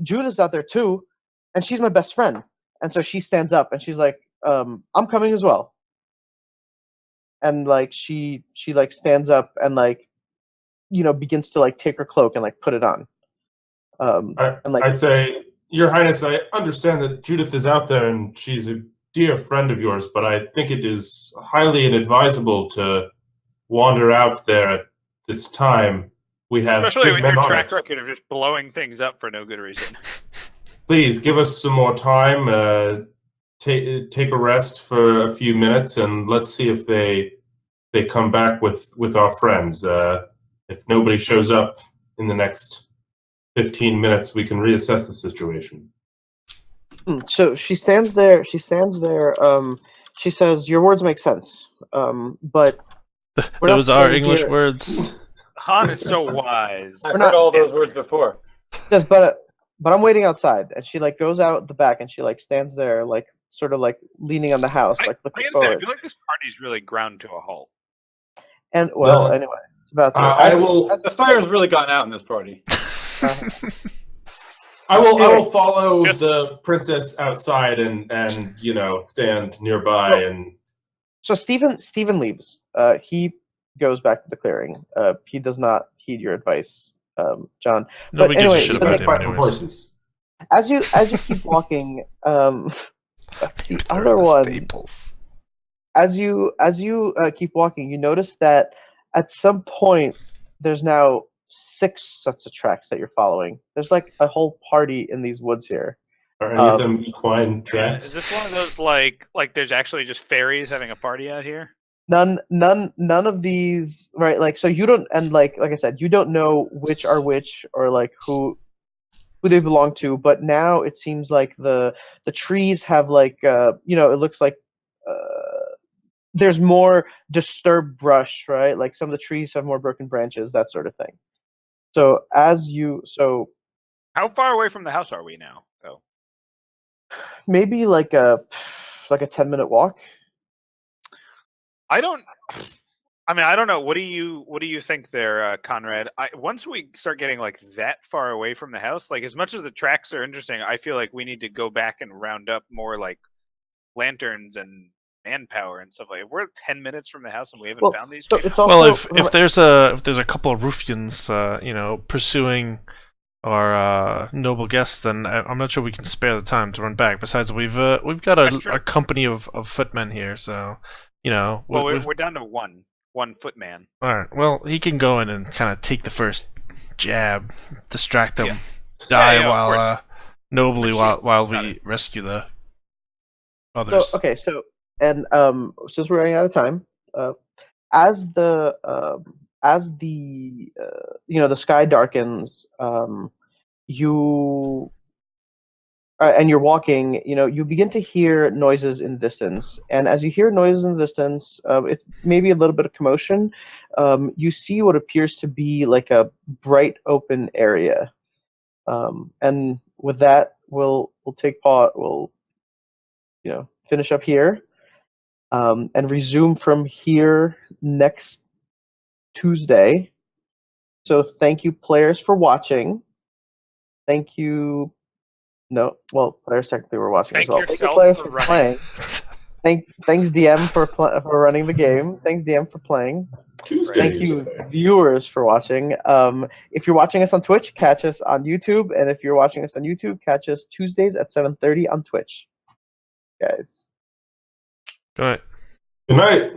June is out there too, and she's my best friend." And so she stands up and she's like, "I'm coming as well." And like she like stands up and like begins to like take her cloak and like put it on. And like I say, Your Highness, I understand that Judith is out there and she's a dear friend of yours, but I think it is highly inadvisable to wander out there at this time. We have Especially big with men your on track it. record of just blowing things up for no good reason. Please give us some more time. Take a rest for a few minutes, and let's see if they come back with our friends. If nobody shows up in the next 15 minutes, we can reassess the situation. So she stands there. She stands there. She says, "Your words make sense, but we're not Those are staying English here." words. Han is so wise. I've We're heard not- all those words before. Yes, but I'm waiting outside. And she like goes out the back and she like stands there like sort of like leaning on the house, like I looking gotta say, I forward. feel like this party's really ground to a halt. And well, Well, anyway, it's about to. I will. The fire's really gone out in this party. I will Anyway, follow just- the princess outside and stand nearby and. So Stephen leaves. He goes back to the clearing. He does not heed your advice, John. Nobody But gives a anyway, shit so about like, him fight some anyways. horses. as you keep walking, the They're other the one. staples. As you keep walking, you notice that at some point there's now 6 sets of tracks that you're following. There's like a whole party in these woods here. Are any of them equine Is tracks? this one of those like there's actually just fairies having a party out here? None of these, right? Like, so you don't, and like I said, you don't know which are which or like who they belong to. But now it seems like the trees have like it looks like there's more disturbed brush, right? Like some of the trees have more broken branches, that sort of thing. So How far away from the house are we now? Oh, maybe like a 10-minute walk. I don't know. What do you think there, Conrad? Once we start getting like that far away from the house, like as much as the tracks are interesting, I feel like we need to go back and round up more like lanterns and manpower and stuff like that. We're 10 minutes from the house and we haven't found these So people. it's also, Well, if there's a couple of ruffians, pursuing our noble guests, then I'm not sure we can spare the time to run back. Besides, we've got a company of footmen here, so well, we're down to one footman. All right. Well, he can go in and kind of take the first jab, distract them, Yeah. die Yeah, while nobly Appreciate while Got we it. rescue the others. So okay, and since we're running out of time, as the the sky darkens, you and you're walking, you begin to hear noises in the distance, and as you hear noises in the distance, it may be a little bit of commotion. You see what appears to be like a bright open area, and with that, we'll take part. We'll finish up here, and resume from here next Tuesday. So thank you, players, for watching. Thank you, No, well, players technically were watching Thank as well. Thank you, yourself players, for for running. playing. Thanks DM for running the game. Thanks DM for playing. Tuesdays. Thank you, viewers, for watching. If you're watching us on Twitch, catch us on YouTube, and if you're watching us on YouTube, catch us Tuesdays at 7:30 on Twitch. Guys. Good night. Good night.